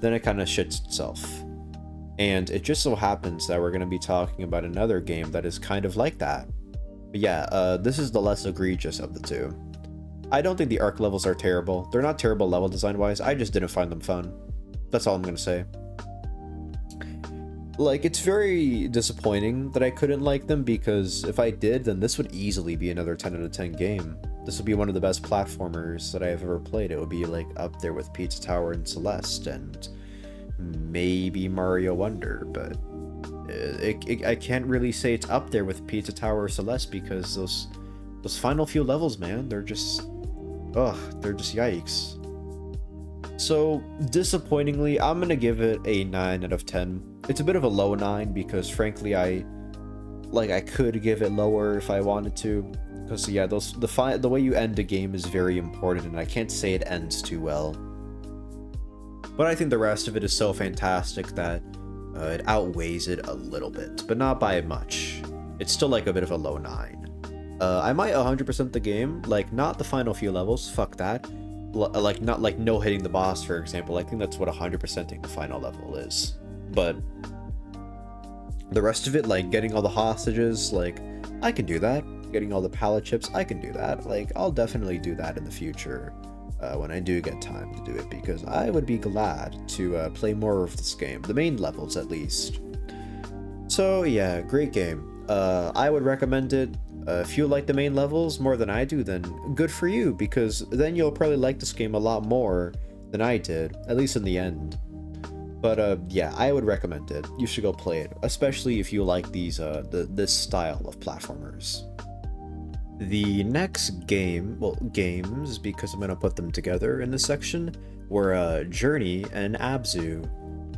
Then it kind of shits itself. And it just so happens that we're going to be talking about another game that is kind of like that. But yeah, this is the less egregious of the 2. I don't think the arc levels are terrible. They're not terrible level design wise, I just didn't find them fun. That's all I'm going to say. Like, it's very disappointing that I couldn't like them, because if I did, then this would easily be another 10 out of 10 game. This would be one of the best platformers that I have ever played. It would be like up there with Pizza Tower and Celeste and maybe Mario Wonder, but I can't really say it's up there with Pizza Tower or Celeste because those final few levels, man, they're just, ugh, they're just yikes. So, disappointingly, I'm gonna give it a 9 out of 10. It's a bit of a low 9 because, frankly, I could give it lower if I wanted to. Because, yeah, the way you end a game is very important, and I can't say it ends too well. But I think the rest of it is so fantastic that it outweighs it a little bit, but not by much. It's still like a bit of a low 9. I might 100% the game, like, not the final few levels, fuck that. like not like no hitting the boss, for example. I think that's what 100%ing the final level is. But the rest of it, like getting all the hostages, like I can do that. Getting all the pallet chips, I can do that. Like I'll definitely do that in the future when I do get time to do it, because I would be glad to play more of this game, the main levels at least. So yeah, great game. I would recommend it. If you like the main levels more than I do, then good for you, because then you'll probably like this game a lot more than I did, at least in the end. But yeah, I would recommend it. You should go play it, especially if you like these this style of platformers. The next game, well, games, because I'm gonna put them together in this section, were Journey and ABZU.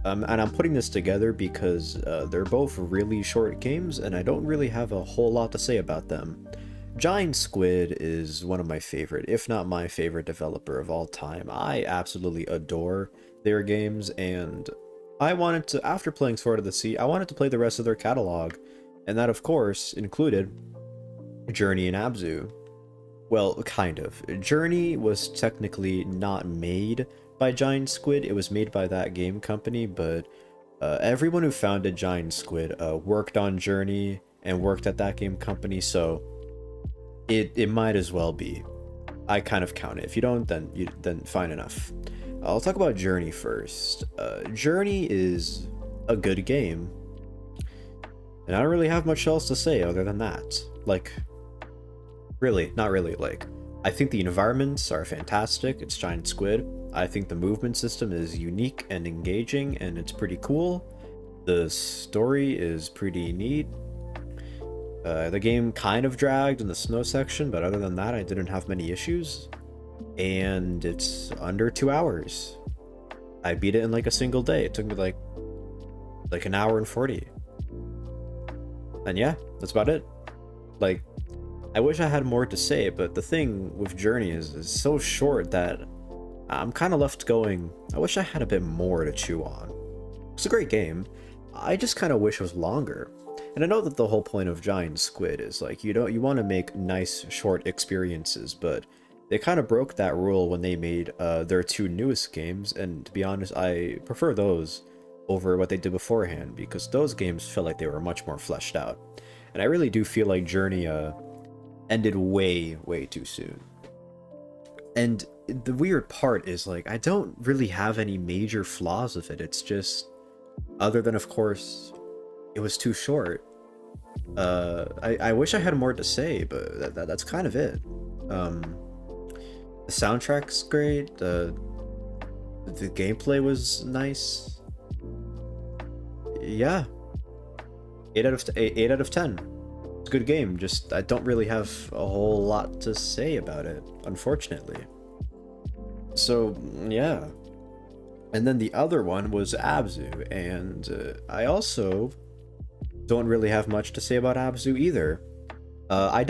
And I'm putting this together because they're both really short games, and I don't really have a whole lot to say about them. Giant Squid is one of my favorite, if not my favorite developer of all time. I absolutely adore their games, and I wanted to, after playing Sword of the Sea, I wanted to play the rest of their catalog, and that of course included Journey and ABZU. Well, kind of. Journey was technically not made by Giant Squid, it was made by that game company, but everyone who founded Giant Squid worked on Journey and worked at that game company, so it might as well be. I kind of count it. If you don't, then fine enough. I'll talk about Journey first. Journey is a good game, and I don't really have much else to say other than that. Like, really, not really. Like, I think the environments are fantastic. It's Giant Squid. I think the movement system is unique and engaging, and it's pretty cool. The story is pretty neat. The game kind of dragged in the snow section, but other than that, I didn't have many issues. And it's under 2 hours. I beat it in like a single day. It took me like an hour and 40. And yeah, that's about it. Like, I wish I had more to say, but the thing with Journey is so short that I'm kind of left going, I wish I had a bit more to chew on. It's a great game. I just kind of wish it was longer. And I know that the whole point of Giant Squid is like, you want to make nice short experiences, but they kind of broke that rule when they made their 2 newest games, and to be honest, I prefer those over what they did beforehand, because those games felt like they were much more fleshed out. And I really do feel like Journey ended way too soon. And the weird part is, like, I don't really have any major flaws with it. It's just, other than of course it was too short. I wish I had more to say, but that's kind of it. The soundtrack's great. The gameplay was nice. Yeah, 8 out of 10. It's a good game. Just I don't really have a whole lot to say about it, unfortunately. So yeah. And then the other one was ABZU, and I also don't really have much to say about ABZU either. I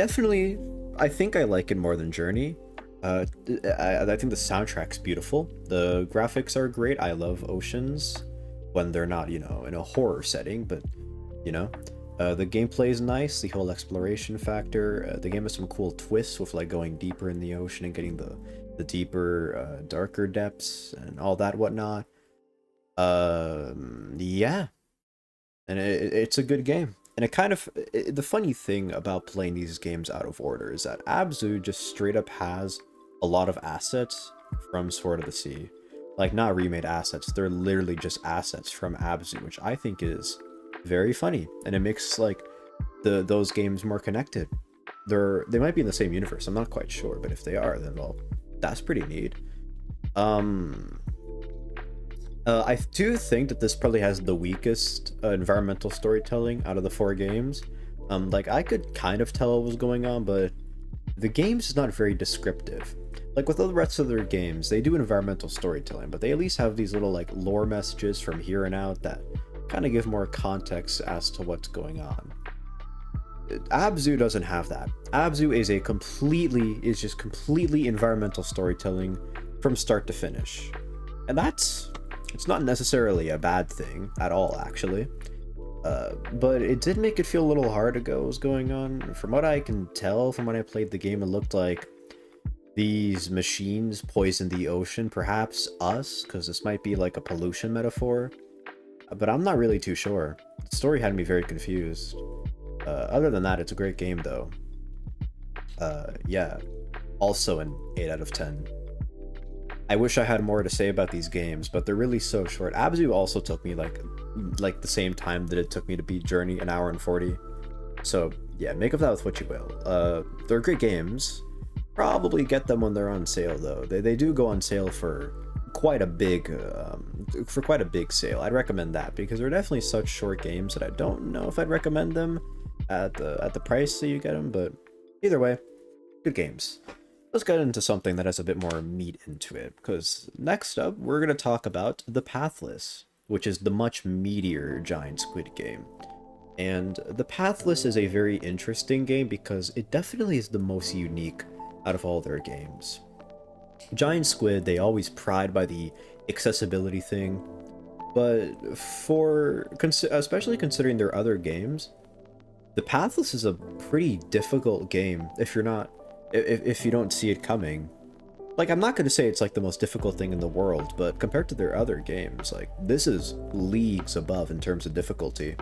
think I like it more than Journey. I think the soundtrack's beautiful. The graphics are great. I love oceans when they're not, in a horror setting, but, the gameplay is nice, the whole exploration factor. The game has some cool twists with, like, going deeper in the ocean and getting the deeper, darker depths and all that whatnot. Yeah. And it's a good game. And the funny thing about playing these games out of order is that ABZU just straight up has a lot of assets from Sword of the Sea. Like, not remade assets, they're literally just assets from ABZU, which I think is very funny. And it makes, like, those games more connected. They might be in the same universe, I'm not quite sure, but if they are, then, well, that's pretty neat. I do think that this probably has the weakest environmental storytelling out of the 4 games. Like, I could kind of tell what was going on, but the game's not very descriptive. Like, with all the rest of their games, they do environmental storytelling, but they at least have these little, like, lore messages from here and out that kind of give more context as to what's going on. ABZU doesn't have that. ABZU is just completely environmental storytelling from start to finish. And it's not necessarily a bad thing at all, actually. But it did make it feel a little hard to go what was going on. From what I can tell from when I played the game, it looked like these machines poison the ocean, perhaps us, because this might be like a pollution metaphor, but I'm not really too sure. The story had me very confused. Other than that, it's a great game though. Yeah, also an 8 out of 10. I wish I had more to say about these games, but they're really so short. ABZU also took me like the same time that it took me to beat Journey, an hour and 40. So yeah, make of that with what you will. They're great games. Probably get them when they're on sale though. They do go on sale for quite a big sale. I'd recommend that because they're definitely such short games that I don't know if I'd recommend them at the price that you get them, but either way, good games. Let's get into something that has a bit more meat into it, because next up we're going to talk about the Pathless, which is the much meatier giant squid game. And the Pathless is a very interesting game because it definitely is the most unique out of all their games. Giant Squid, they always pride by the accessibility thing, but especially considering their other games, the Pathless is a pretty difficult game if you don't see it coming. Like, I'm not going to say it's like the most difficult thing in the world, but compared to their other games, like, this is leagues above in terms of difficulty.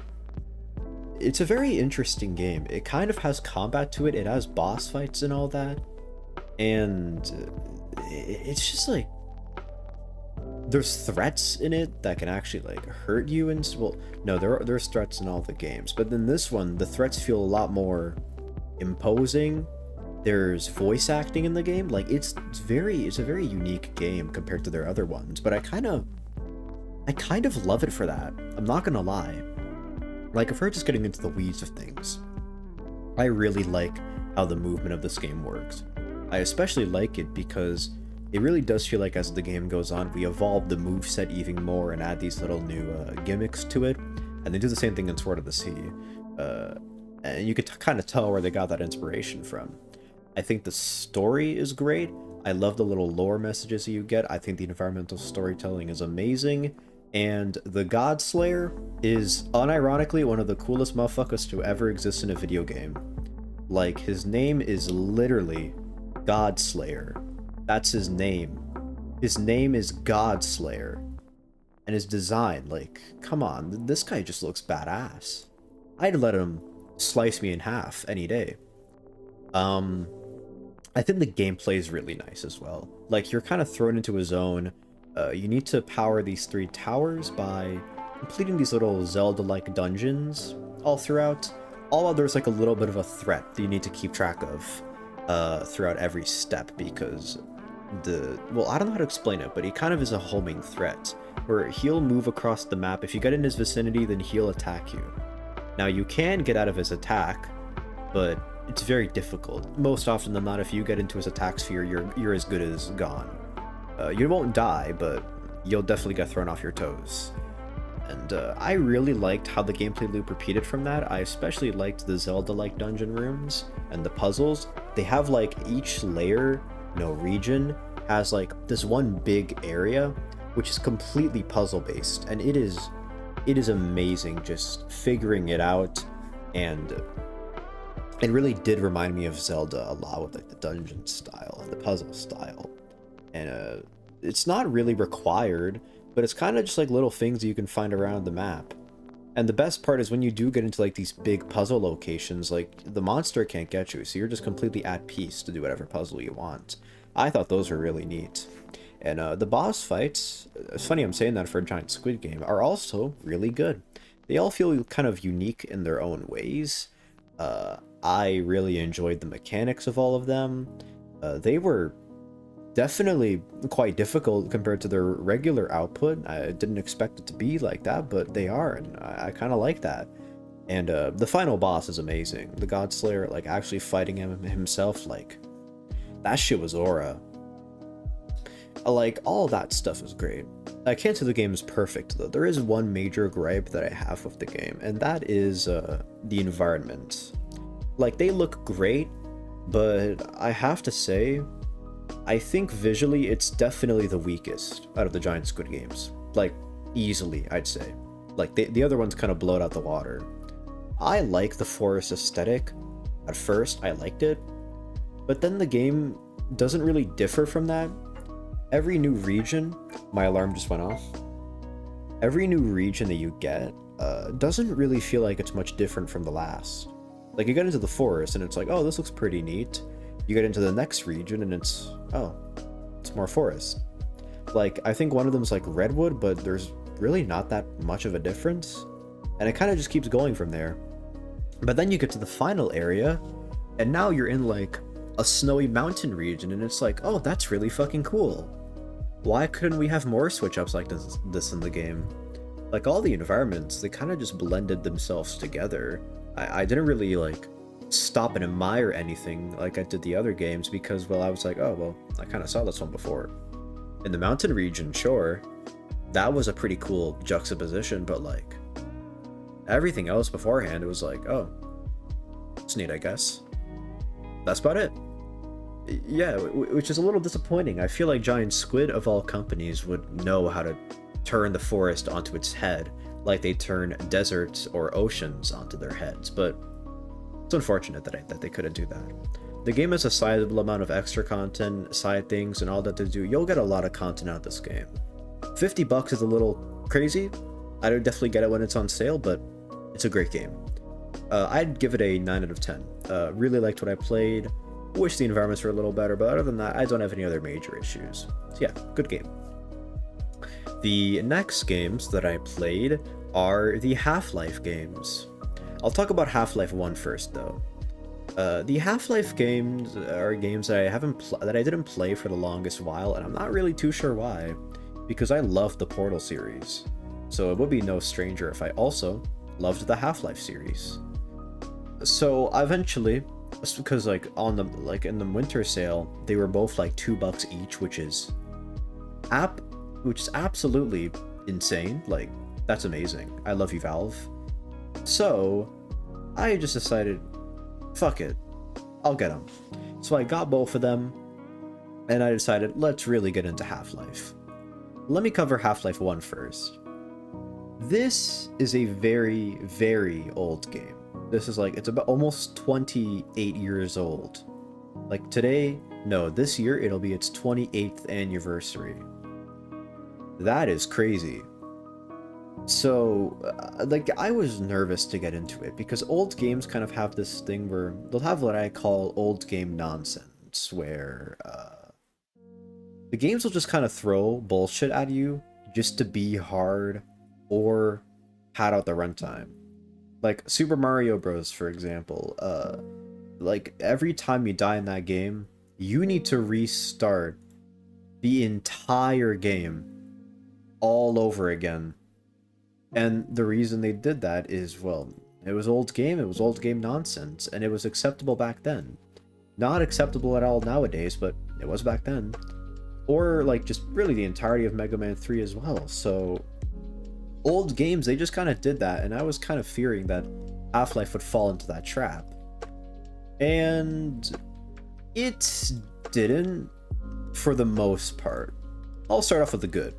It's a very interesting game. It kind of has combat to it. It has boss fights and all that. And it's just like, there's threats in it that can actually like hurt you, and well, no, there's threats in all the games, but then this one, the threats feel a lot more imposing. There's voice acting in the game. Like, it's a very unique game compared to their other ones, but I kind of love it for that. I'm not gonna lie. Like, if we're just getting into the weeds of things, I really like how the movement of this game works. I especially like it because it really does feel like as the game goes on, we evolve the moveset even more and add these little new gimmicks to it. And they do the same thing in Sword of the Sea. And you could kind of tell where they got that inspiration from. I think the story is great. I love the little lore messages you get. I think the environmental storytelling is amazing. And the God Slayer is unironically one of the coolest motherfuckers to ever exist in a video game. Like, his name is literally God Slayer. That's his name. His name is God Slayer. And his design, like, come on, this guy just looks badass. I'd let him slice me in half any day. I think the gameplay is really nice as well. Like, you're kind of thrown into a zone. You need to power these 3 towers by completing these little Zelda-like dungeons all throughout. All there's like a little bit of a threat that you need to keep track of throughout every step, because well, I don't know how to explain it, but he kind of is a homing threat, where he'll move across the map. If you get in his vicinity, then he'll attack you. Now, you can get out of his attack, but it's very difficult. Most often than not, if you get into his attack sphere, you're as good as gone. You won't die, but you'll definitely get thrown off your toes. And I really liked how the gameplay loop repeated from that. I especially liked the Zelda-like dungeon rooms and the puzzles. They have like each layer, region has like this one big area, which is completely puzzle-based, and it is amazing just figuring it out. And it really did remind me of Zelda a lot with like the dungeon style and the puzzle style. And it's not really required, but it's kind of just like little things you can find around the map. And the best part is when you do get into like these big puzzle locations, like the monster can't get you, so you're just completely at peace to do whatever puzzle you want. I thought those were really neat. And the boss fights, it's funny I'm saying that for a giant squid game, are also really good. They all feel kind of unique in their own ways. I really enjoyed the mechanics of all of them. They were definitely quite difficult compared to their regular output. I didn't expect it to be like that, but they are, and I kind of like that. And the final boss is amazing. The God Slayer, like, actually fighting him himself, like, that shit was aura. Like, all that stuff is great. I can't say the game is perfect, though. There is one major gripe that I have with the game, and that is the environment. Like, they look great, but I have to say, I think visually it's definitely the weakest out of the giant squid games. Like, easily, I'd say. Like, the other ones kind of blow it out the water. I like the forest aesthetic. At first, I liked it. But then the game doesn't really differ from that. Every new region, my alarm just went off. Every new region that you get doesn't really feel like it's much different from the last. Like, you get into the forest and it's like, oh, this looks pretty neat. You get into the next region and it's, oh, it's more forest. Like, I think one of them is like redwood, but there's really not that much of a difference. And it kind of just keeps going from there. But then you get to the final area, and now you're in like a snowy mountain region, and it's like, oh, that's really fucking cool. Why couldn't we have more switch ups like this in the game? Like, all the environments, they kind of just blended themselves together. I didn't really like stop and admire anything like I did the other games, because, well, I was like, oh, well, I kind of saw this one before. In the mountain region, sure, that was a pretty cool juxtaposition, but like everything else beforehand, it was like, oh, it's neat, I guess. That's about it. Yeah, which is a little disappointing. I feel like Giant Squid, of all companies, would know how to turn the forest onto its head, like they turn deserts or oceans onto their heads, but it's unfortunate that they couldn't do that. The game has a sizable amount of extra content, side things, and all that to do. You'll get a lot of content out of this game. $50 is a little crazy. I would definitely get it when it's on sale, but it's a great game. I'd give it a 9 out of 10. Really liked what I played. Wish the environments were a little better, but other than that, I don't have any other major issues. So yeah, good game. The next games that I played are the Half-Life games. I'll talk about Half-Life 1 first, though. The Half-Life games are games that I didn't play for the longest while, and I'm not really too sure why, because I love the Portal series. So it would be no stranger if I also loved the Half-Life series. So eventually, because like in the winter sale, they were both like $2 each, which is absolutely insane. Like, that's amazing. I love you, Valve. So I just decided, fuck it, I'll get them. So I got both of them, and I decided, let's really get into Half-Life. Let me cover Half-Life 1 first. This is a very, very old game. This is like, it's about almost 28 years old. Like today, no, this year it'll be its 28th anniversary. That is crazy. So, like, I was nervous to get into it, because old games kind of have this thing where they'll have what I call old game nonsense, where the games will just kind of throw bullshit at you just to be hard or pad out the runtime. Like Super Mario Bros, for example, like every time you die in that game, you need to restart the entire game all over again. And the reason they did that is, well, it was old game nonsense, and it was acceptable back then. Not acceptable at all nowadays, but it was back then. Or like just really the entirety of Mega Man 3 as well. So old games, they just kind of did that, and I was kind of fearing that Half-Life would fall into that trap. And it didn't, for the most part. I'll start off with the good.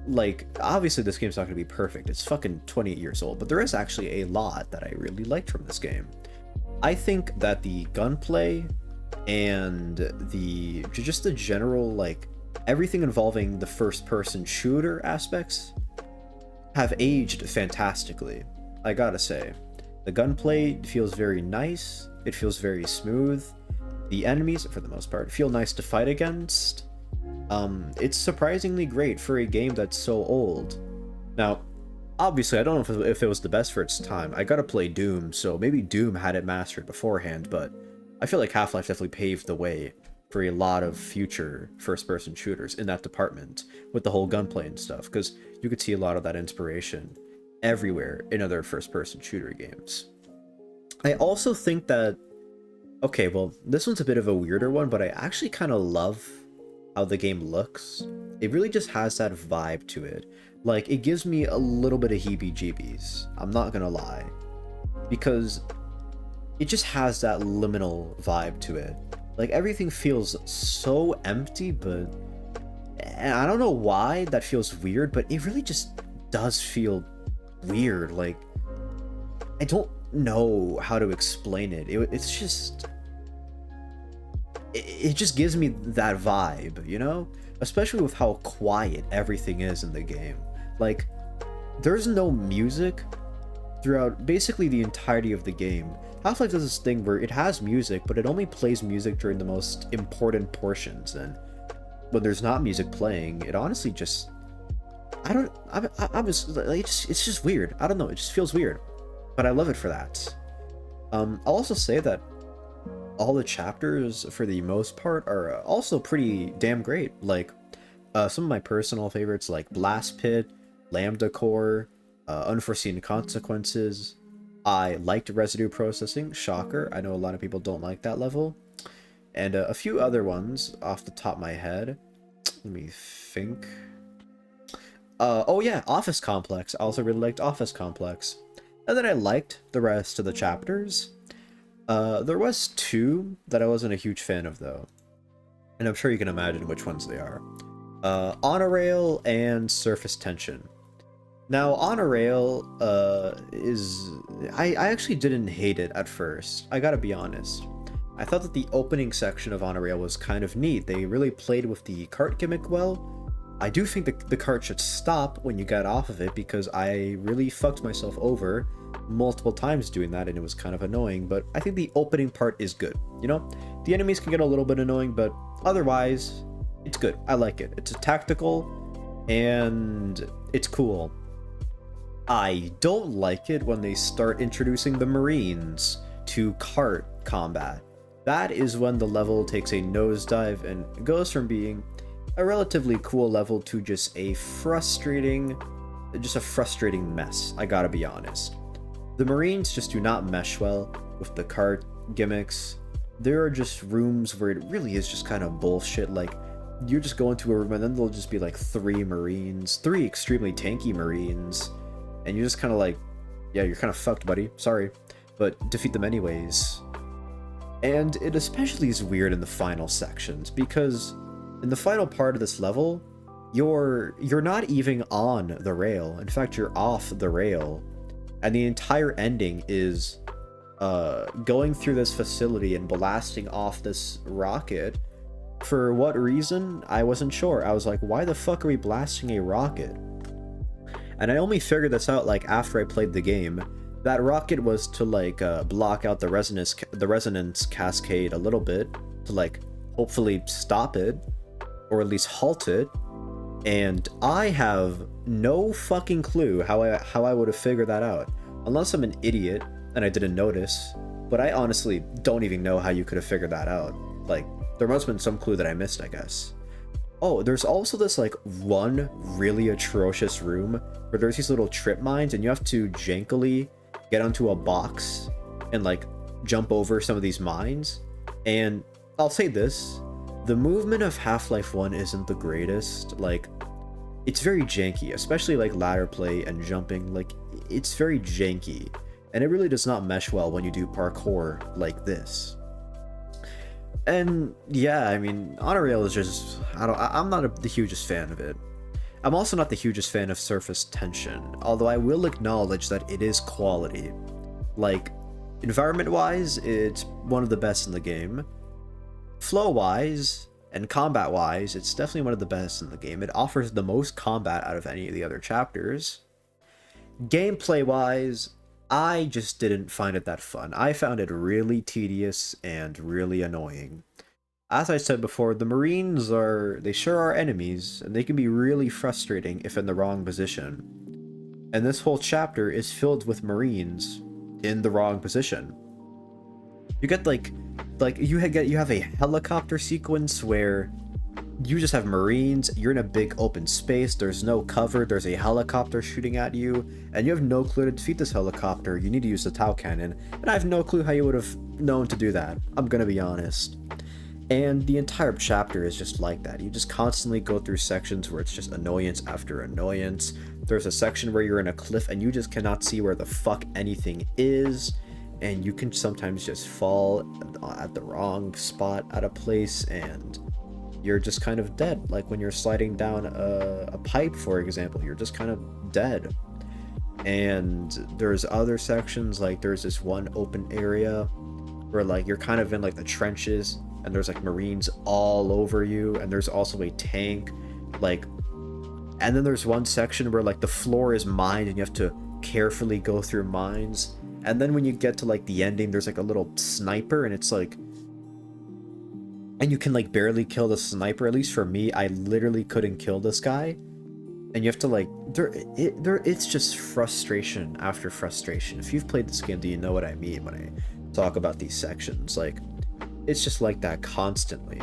Like, obviously this game's not going to be perfect. It's fucking 28 years old, but there is actually a lot that I really liked from this game. I think that the gunplay and just the general, like, everything involving the first-person shooter aspects have aged fantastically, I gotta say. The gunplay feels very nice, it feels very smooth. The enemies, for the most part, feel nice to fight against. It's surprisingly great for a game that's so old. Now, obviously, I don't know if it was the best for its time. I gotta play Doom, so maybe Doom had it mastered beforehand, but I feel like Half-Life definitely paved the way for a lot of future first-person shooters in that department, with the whole gunplay and stuff, because you could see a lot of that inspiration everywhere in other first-person shooter games. I also think that, okay, well, this one's a bit of a weirder one, but I actually kind of love how the game looks. It really just has that vibe to it. Like, it gives me a little bit of heebie-jeebies, I'm not gonna lie, because it just has that liminal vibe to it. Like, everything feels so empty, but and I don't know why that feels weird, but it really just does feel weird. Like, I don't know how to explain it. It's just, it just gives me that vibe, you know? Especially with how quiet everything is in the game. Like, there's no music throughout basically the entirety of the game. Half-Life does this thing where it has music, but it only plays music during the most important portions, and when there's not music playing, it honestly just... it's just weird. I don't know, it just feels weird. But I love it for that. I'll also say that all the chapters, for the most part, are also pretty damn great. Like, some of my personal favorites, like Blast Pit, Lambda Core, Unforeseen Consequences. I liked Residue Processing, shocker. I know a lot of people don't like that level. And a few other ones off the top of my head. Let me think. Oh yeah, Office Complex. I also really liked Office Complex. And then I liked the rest of the chapters. There was two that I wasn't a huge fan of, though. And I'm sure you can imagine which ones they are. Honor Rail and Surface Tension. Now, Honor Rail I actually didn't hate it at first. I gotta be honest. I thought that the opening section of Honor Rail was kind of neat. They really played with the cart gimmick well. I do think the cart should stop when you get off of it, because I really fucked myself over multiple times doing that, and it was kind of annoying. But I think the opening part is good, you know? The enemies can get a little bit annoying, but otherwise, it's good. I like it. It's tactical, and it's cool. I don't like it when they start introducing the Marines to cart combat. That is when the level takes a nosedive and goes from being a relatively cool level to just a frustrating mess, I gotta be honest. The Marines just do not mesh well with the cart gimmicks. There are just rooms where it really is just kind of bullshit. Like, you just go into a room and then there'll just be like three extremely tanky Marines, and you're just kind of like, yeah, you're kind of fucked, buddy, sorry, but defeat them anyways. And it especially is weird in the final sections, because in the final part of this level, you're not even on the rail. In fact, you're off the rail. And the entire ending is going through this facility and blasting off this rocket. For what reason? I wasn't sure. I was like, why the fuck are we blasting a rocket? And I only figured this out like after I played the game. That rocket was to like block out the resonance cascade a little bit, to like hopefully stop it, or at least halt it. And I have no fucking clue how I would have figured that out, unless I'm an idiot and I didn't notice. But I honestly don't even know how you could have figured that out. Like, there must have been some clue that I missed, I guess. Oh, there's also this like one really atrocious room where there's these little trip mines, and you have to jankily get onto a box and like jump over some of these mines. And I'll say this, the movement of Half-Life 1 isn't the greatest. Like, it's very janky, especially like ladder play and jumping. Like, it's very janky, and it really does not mesh well when you do parkour like this. And yeah, I mean, Honor Rail is just, I'm not the hugest fan of it. I'm also not the hugest fan of Surface Tension, although I will acknowledge that it is quality. Like, environment-wise, it's one of the best in the game. Flow-wise and combat-wise, it's definitely one of the best in the game. It offers the most combat out of any of the other chapters. Gameplay-wise, I just didn't find it that fun. I found it really tedious and really annoying. As I said before, the Marines they sure are enemies, and they can be really frustrating if in the wrong position. And this whole chapter is filled with Marines in the wrong position. You get you have a helicopter sequence where you just have Marines, you're in a big open space, there's no cover, there's a helicopter shooting at you, and you have no clue to defeat this helicopter. You need to use the Tau cannon, and I have no clue how you would have known to do that, I'm gonna be honest. And the entire chapter is just like that. You just constantly go through sections where it's just annoyance after annoyance. There's a section where you're in a cliff and you just cannot see where the fuck anything is, and you can sometimes just fall at the wrong spot at a place and you're just kind of dead. Like when you're sliding down a pipe, for example, you're just kind of dead. And there's other sections, like there's this one open area where like you're kind of in like the trenches and there's like Marines all over you, and there's also a tank, like, and then there's one section where like the floor is mined and you have to carefully go through mines. And then when you get to like the ending, there's like a little sniper, and it's like, and you can like barely kill the sniper. At least for me, I literally couldn't kill this guy. And you have to like, it's just frustration after frustration. If you've played this game, do you know what I mean when I talk about these sections? Like, it's just like that constantly.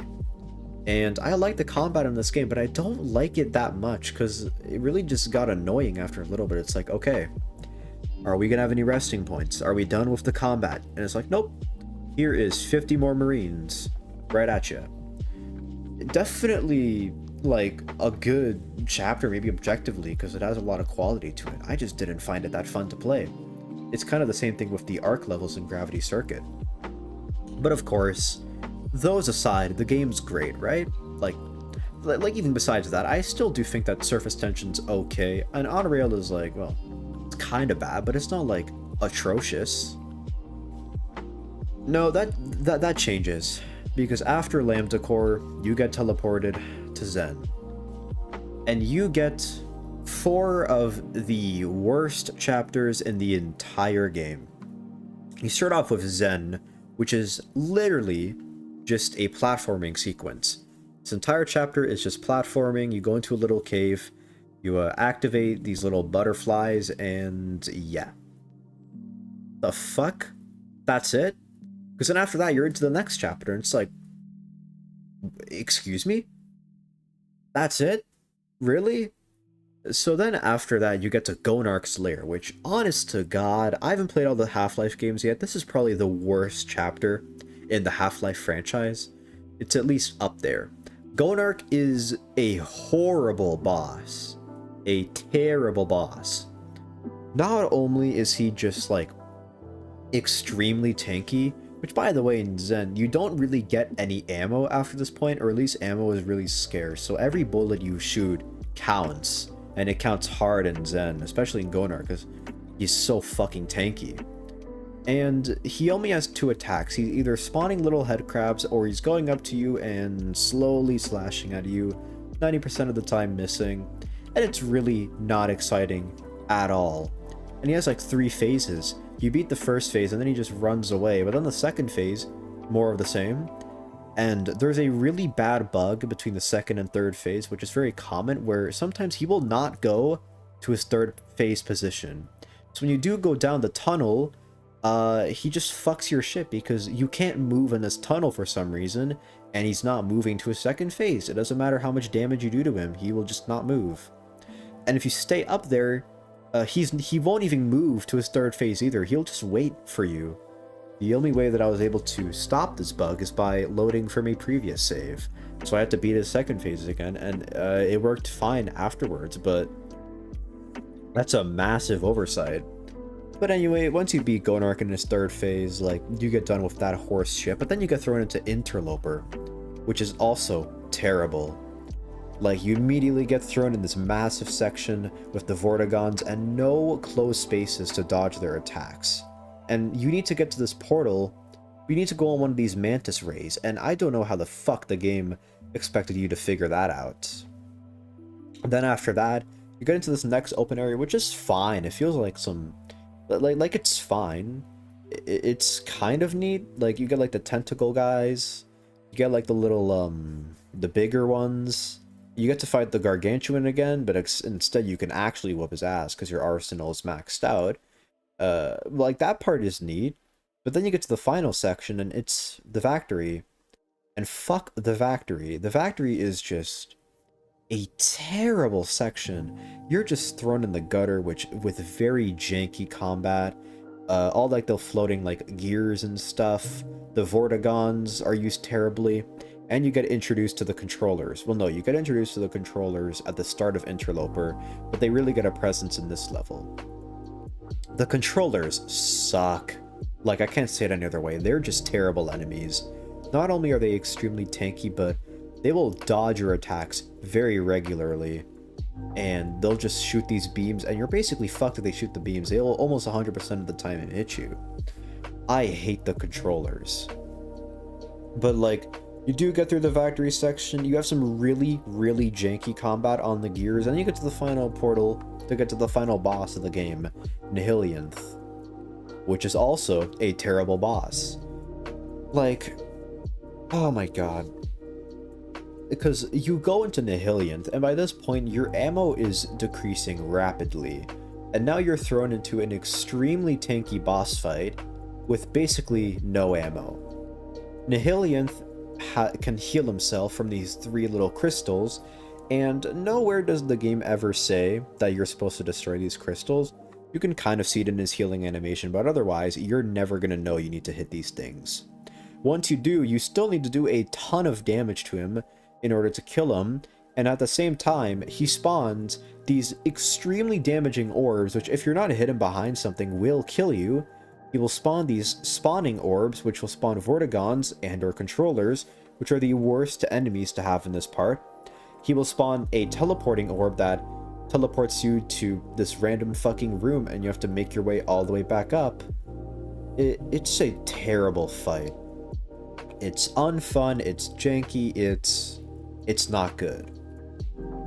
And I like the combat in this game, but I don't like it that much because it really just got annoying after a little bit. It's like, okay, are we gonna have any resting points? Are we done with the combat? And it's like, nope, here is 50 more Marines right at you. Definitely like a good chapter, maybe objectively, because it has a lot of quality to it. I just didn't find it that fun to play. It's kind of the same thing with the arc levels in Gravity Circuit. But of course, those aside, the game's great, right? Like even besides that, I still do think that surface tension's okay. And on rail is like, well, it's kind of bad, but it's not like atrocious. No, that changes, because after Lambda Core, you get teleported to Zen, and you get 4 of the worst chapters in the entire game. You start off with Zen, which is literally just a platforming sequence. This entire chapter is just platforming. You go into a little cave, you activate these little butterflies, and yeah. The fuck? That's it? Because then after that, you're into the next chapter, and it's like, excuse me? That's it? Really? So then after that, you get to Gonarch's Lair, which, honest to God, I haven't played all the Half-Life games yet. This is probably the worst chapter in the Half-Life franchise. It's at least up there. Gonarch is a horrible boss. A terrible boss. Not only is he just, like, extremely tanky, which, by the way, in Zen, you don't really get any ammo after this point, or at least ammo is really scarce, so every bullet you shoot counts, and it counts hard in Zen, especially in Gonarch, because he's so fucking tanky. And he only has 2 attacks. He's either spawning little head crabs, or he's going up to you and slowly slashing at you, 90% of the time missing, and it's really not exciting at all. And he has like 3 phases. You beat the first phase and then he just runs away, but then the second phase, more of the same. And there's a really bad bug between the second and third phase, which is very common, where sometimes he will not go to his third phase position. So when you do go down the tunnel, he just fucks your shit because you can't move in this tunnel for some reason, and he's not moving to his second phase. It doesn't matter how much damage you do to him, he will just not move. And if you stay up there, he won't even move to his third phase either. He'll just wait for you. The only way that I was able to stop this bug is by loading from a previous save. So I had to beat his second phase again, and it worked fine afterwards, but that's a massive oversight. But anyway, once you beat Gonarch in his third phase, like, you get done with that horse shit, but then you get thrown into Interloper, which is also terrible. Like, you immediately get thrown in this massive section with the Vortigons and no closed spaces to dodge their attacks. And you need to get to this portal, you need to go on one of these Mantis Rays, and I don't know how the fuck the game expected you to figure that out. And then after that, you get into this next open area, which is fine. It feels like some... Like it's fine. It's kind of neat. Like, you get, like, the tentacle guys. You get, like, the little, the bigger ones. You get to fight the Gargantuan again, but instead you can actually whoop his ass because your arsenal is maxed out. Like, that part is neat. But then you get to the final section, and it's the Factory. And fuck the Factory. The Factory is just a terrible section. You're just thrown in the gutter, with very janky combat. All like the floating like gears and stuff. The Vortigons are used terribly. And you get introduced to the controllers. Well, no, you get introduced to the controllers at the start of Interloper, but they really get a presence in this level. The controllers suck. Like, I can't say it any other way. They're just terrible enemies. Not only are they extremely tanky, but they will dodge your attacks very regularly. And they'll just shoot these beams, and you're basically fucked if they shoot the beams. They'll almost 100% of the time hit you. I hate the controllers. But, like, You do get through the factory section, you have some really, really janky combat on the gears, and you get to the final portal to get to the final boss of the game, Nihilianth, which is also a terrible boss. Like, oh my god. Because you go into Nihilianth, and by this point, your ammo is decreasing rapidly, and now you're thrown into an extremely tanky boss fight with basically no ammo. Nihilianth can heal himself from these 3 little crystals, and nowhere does the game ever say that you're supposed to destroy these crystals. You can kind of see it in his healing animation, but otherwise, you're never going to know you need to hit these things. Once you do, you still need to do a ton of damage to him in order to kill him, and at the same time, he spawns these extremely damaging orbs, which if you're not hidden behind something will kill you. He will spawn these spawning orbs, which will spawn Vortigons and or controllers, which are the worst enemies to have in this part. He will spawn a teleporting orb that teleports you to this random fucking room, and you have to make your way all the way back up. It's a terrible fight. It's unfun, it's janky, it's not good.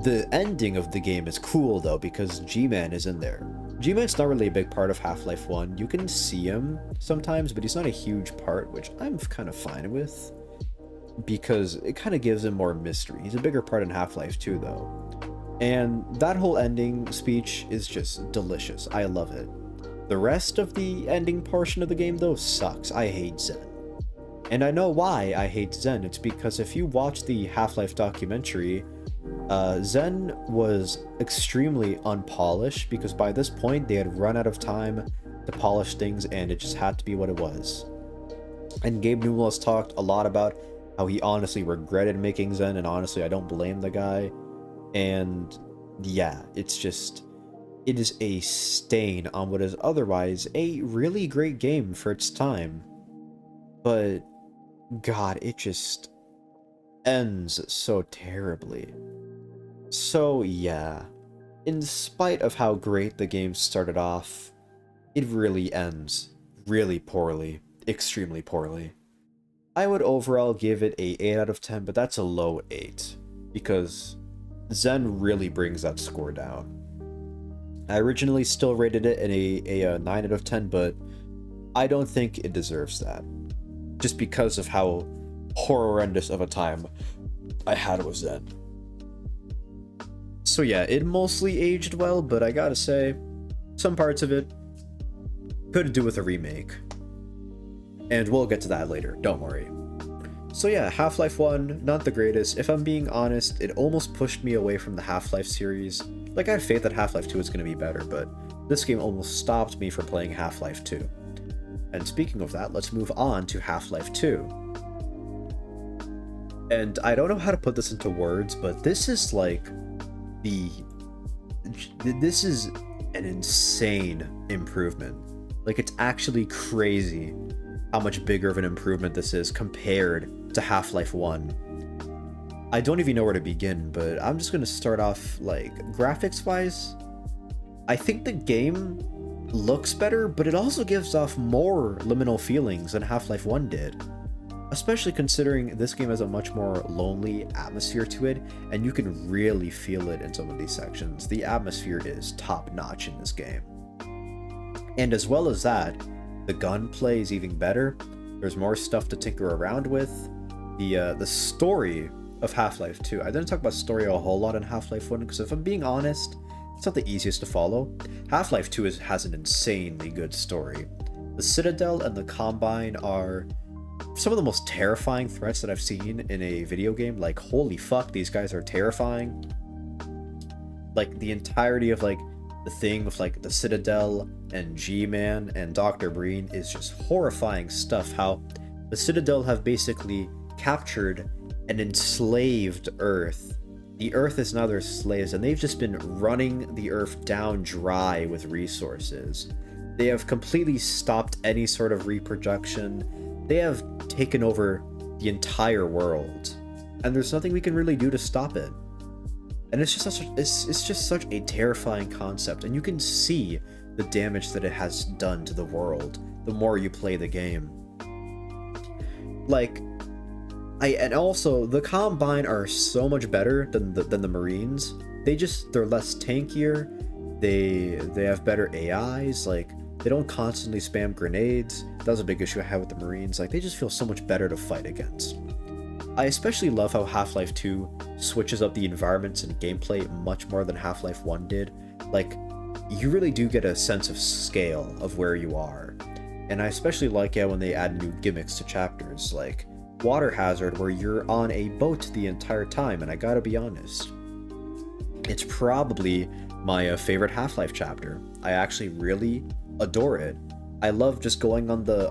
The ending of the game is cool though, because G-Man is in there. G-Man's not really a big part of Half-Life 1. You can see him sometimes, but he's not a huge part, which I'm kind of fine with, because it kind of gives him more mystery. He's a bigger part in Half-Life 2 though. And that whole ending speech is just delicious. I love it. The rest of the ending portion of the game though sucks. I hate Zen. And I know why I hate Zen. It's because if you watch the Half-Life documentary, Zen was extremely unpolished, because by this point they had run out of time to polish things, and it just had to be what it was. And Gabe Newell has talked a lot about how he honestly regretted making Zen, and honestly I don't blame the guy. And yeah, it is a stain on what is otherwise a really great game for its time. But god, it just ends so terribly. So yeah, in spite of how great the game started off, it really ends really poorly, extremely poorly. I would overall give it a 8 out of 10, but that's a low 8, because Zen really brings that score down. I originally still rated it a 9 out of 10, but I don't think it deserves that, just because of how horrendous of a time I had with Zen. So yeah, it mostly aged well, but I gotta say, some parts of it could do with a remake. And we'll get to that later, don't worry. So yeah, Half-Life 1, not the greatest. If I'm being honest, it almost pushed me away from the Half-Life series. Like, I had faith that Half-Life 2 was going to be better, but this game almost stopped me from playing Half-Life 2. And speaking of that, let's move on to Half-Life 2. And I don't know how to put this into words, but this is like this is an insane improvement. Like, it's actually crazy how much bigger of an improvement this is compared to Half-Life 1. I don't even know where to begin, but I'm just going to start off, like, graphics-wise. I think the game looks better, but it also gives off more liminal feelings than Half-Life 1 did. Especially considering this game has a much more lonely atmosphere to it, and you can really feel it in some of these sections. The atmosphere is top-notch in this game. And as well as that, the gunplay is even better. There's more stuff to tinker around with. The story of Half-Life 2. I didn't talk about story a whole lot in Half-Life 1, because if I'm being honest, it's not the easiest to follow. Half-Life 2 has an insanely good story. The Citadel and the Combine are some of the most terrifying threats that I've seen in a video game. Like, holy fuck, these guys are terrifying. Like, the entirety of, like, the thing with, like, the Citadel and G-Man and Dr. Breen is just horrifying stuff. How the Citadel have basically captured and enslaved Earth. The Earth is now their slaves, and they've just been running the Earth down dry with resources. They have completely stopped any sort of reproduction. They have taken over the entire world, and there's nothing we can really do to stop it. And it's just such a terrifying concept, and you can see the damage that it has done to the world the more you play the game. Like, And also the Combine are so much better than the Marines. They're less tankier. They have better AIs. Like, they don't constantly spam grenades. That was a big issue I had with the Marines. Like, they just feel so much better to fight against. I especially love how Half-Life 2 switches up the environments and gameplay much more than Half-Life 1 did. Like, you really do get a sense of scale of where you are. And I especially like it when they add new gimmicks to chapters, like Water Hazard, where you're on a boat the entire time, and I gotta be honest, it's probably my favorite Half-Life chapter. I actually really adore it. I love just going on the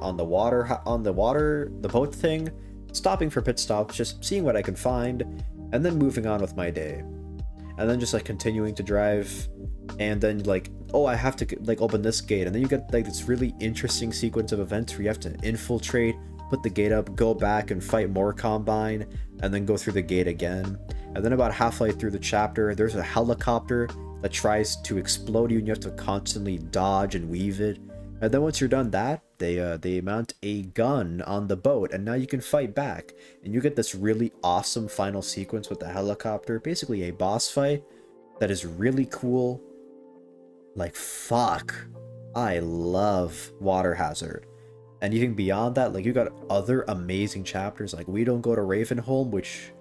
boat thing, stopping for pit stops, just seeing what I can find, and then moving on with my day. And then just like continuing to drive, and then like, oh, I have to like open this gate, and then you get like this really interesting sequence of events where you have to infiltrate, put the gate up, go back and fight more Combine, and then go through the gate again. And then about halfway through the chapter, there's a helicopter that tries to explode you, and you have to constantly dodge and weave it. And then once you're done that, they mount a gun on the boat, and now you can fight back. And you get this really awesome final sequence with the helicopter, basically a boss fight that is really cool. Like, fuck. I love Water Hazard. And even beyond that, like, you got other amazing chapters, like We Don't Go to Ravenholm, which,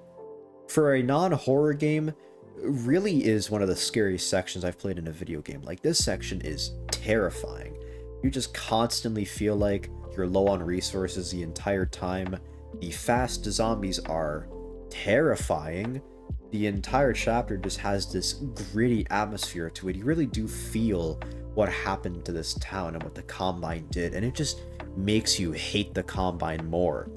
for a non-horror game, really is one of the scariest sections I've played in a video game. Like, this section is terrifying. You just constantly feel like you're low on resources the entire time. The fast zombies are terrifying. The entire chapter just has this gritty atmosphere to it. You really do feel what happened to this town and what the Combine did, and it just makes you hate the Combine more.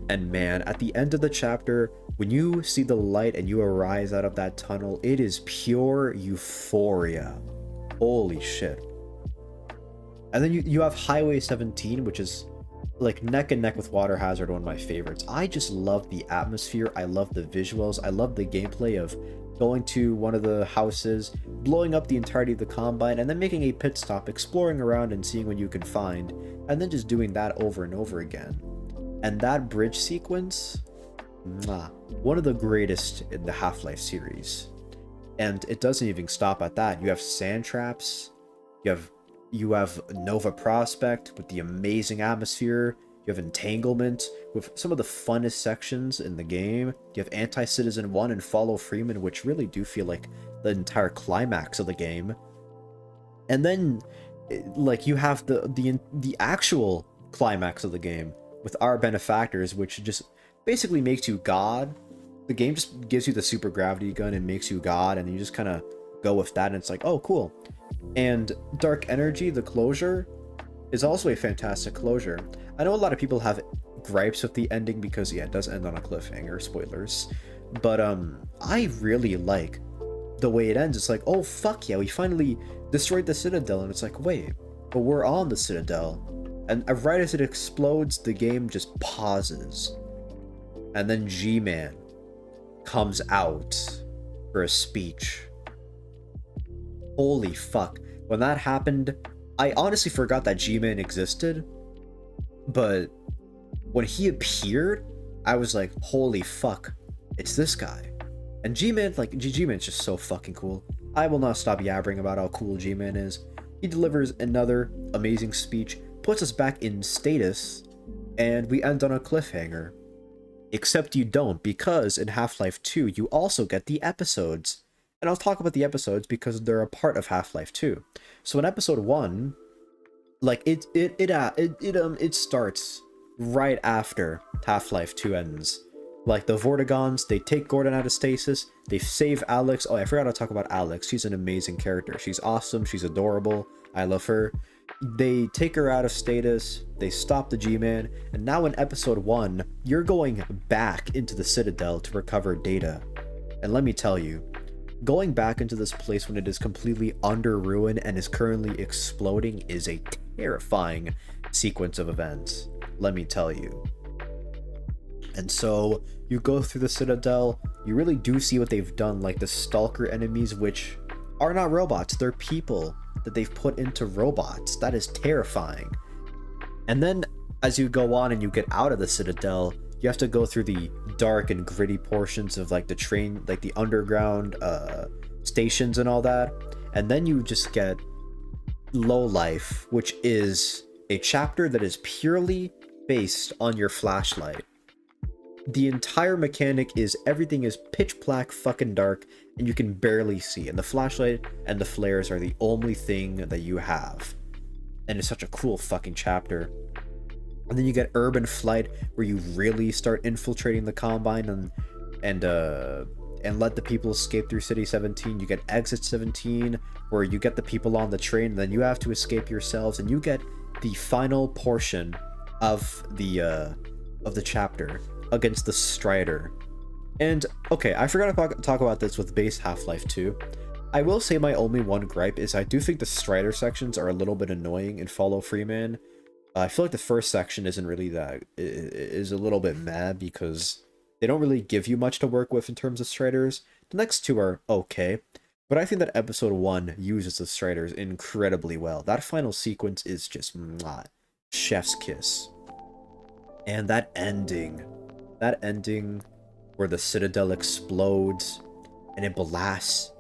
And man, at the end of the chapter, when you see the light and you arise out of that tunnel, it is pure euphoria. Holy shit. And then you have Highway 17, which is like neck and neck with Water Hazard, one of my favorites. I just love the atmosphere, I love the visuals, I love the gameplay of going to one of the houses, blowing up the entirety of the Combine, and then making a pit stop, exploring around and seeing what you can find, and then just doing that over and over again. And that bridge sequence, one of the greatest in the Half-Life series. And it doesn't even stop at that. You have sand traps, you have Nova Prospect with the amazing atmosphere, you have Entanglement with some of the funnest sections in the game, you have Anti-Citizen 1 and Follow Freeman, which really do feel like the entire climax of the game. And then like you have the actual climax of the game with Our Benefactors, which just basically makes you God. The game just gives you the super gravity gun and makes you God, and you just kind of go with that, and it's like, oh, cool. And Dark Energy, the closure, is also a fantastic closure. I know a lot of people have gripes with the ending because, yeah, it does end on a cliffhanger, spoilers. But I really like the way it ends. It's like, oh, fuck yeah, we finally destroyed the Citadel, and it's like, wait, but we're on the Citadel. And right as it explodes, the game just pauses. And then G-Man comes out for a speech. Holy fuck. When that happened, I honestly forgot that G-Man existed. But when he appeared, I was like, holy fuck, it's this guy. And G-Man, like, G-Man's just so fucking cool. I will not stop yabbering about how cool G-Man is. He delivers another amazing speech, puts us back in status, and we end on a cliffhanger. Except you don't, because in Half-Life 2, you also get the episodes. And I'll talk about the episodes because they're a part of Half-Life 2. So in episode 1, like it starts right after Half-Life 2 ends. Like, the Vortigons, they take Gordon out of stasis, they save Alex. Oh, I forgot to talk about Alex. She's an amazing character. She's awesome, she's adorable, I love her. They take her out of status, they stop the G-Man, and now in episode 1, you're going back into the Citadel to recover data. And let me tell you, going back into this place when it is completely under ruin and is currently exploding is a terrifying sequence of events, let me tell you. And so you go through the Citadel, you really do see what they've done, like the Stalker enemies, which are not robots, they're people that they've put into robots. That is terrifying. And then as you go on and you get out of the Citadel, you have to go through the dark and gritty portions of like the train, like the underground stations and all that. And then you just get Low Life, which is a chapter that is purely based on your flashlight. The entire mechanic is everything is pitch black fucking dark and you can barely see, and the flashlight and the flares are the only thing that you have. And it's such a cool fucking chapter. And then you get Urban Flight, where you really start infiltrating the Combine and let the people escape through City 17. You get Exit 17, where you get the people on the train, and then you have to escape yourselves, and you get the final portion of the chapter against the Strider. And okay, I forgot to talk about this with base Half-Life 2. I will say my only one gripe is I do think the Strider sections are a little bit annoying in Follow Freeman. I feel like the first section isn't really that, is a little bit mad because they don't really give you much to work with in terms of Striders. The next two are okay, but I think that episode 1 uses the Striders incredibly well. That final sequence is just mwah, chef's kiss. And that ending where the Citadel explodes and it blasts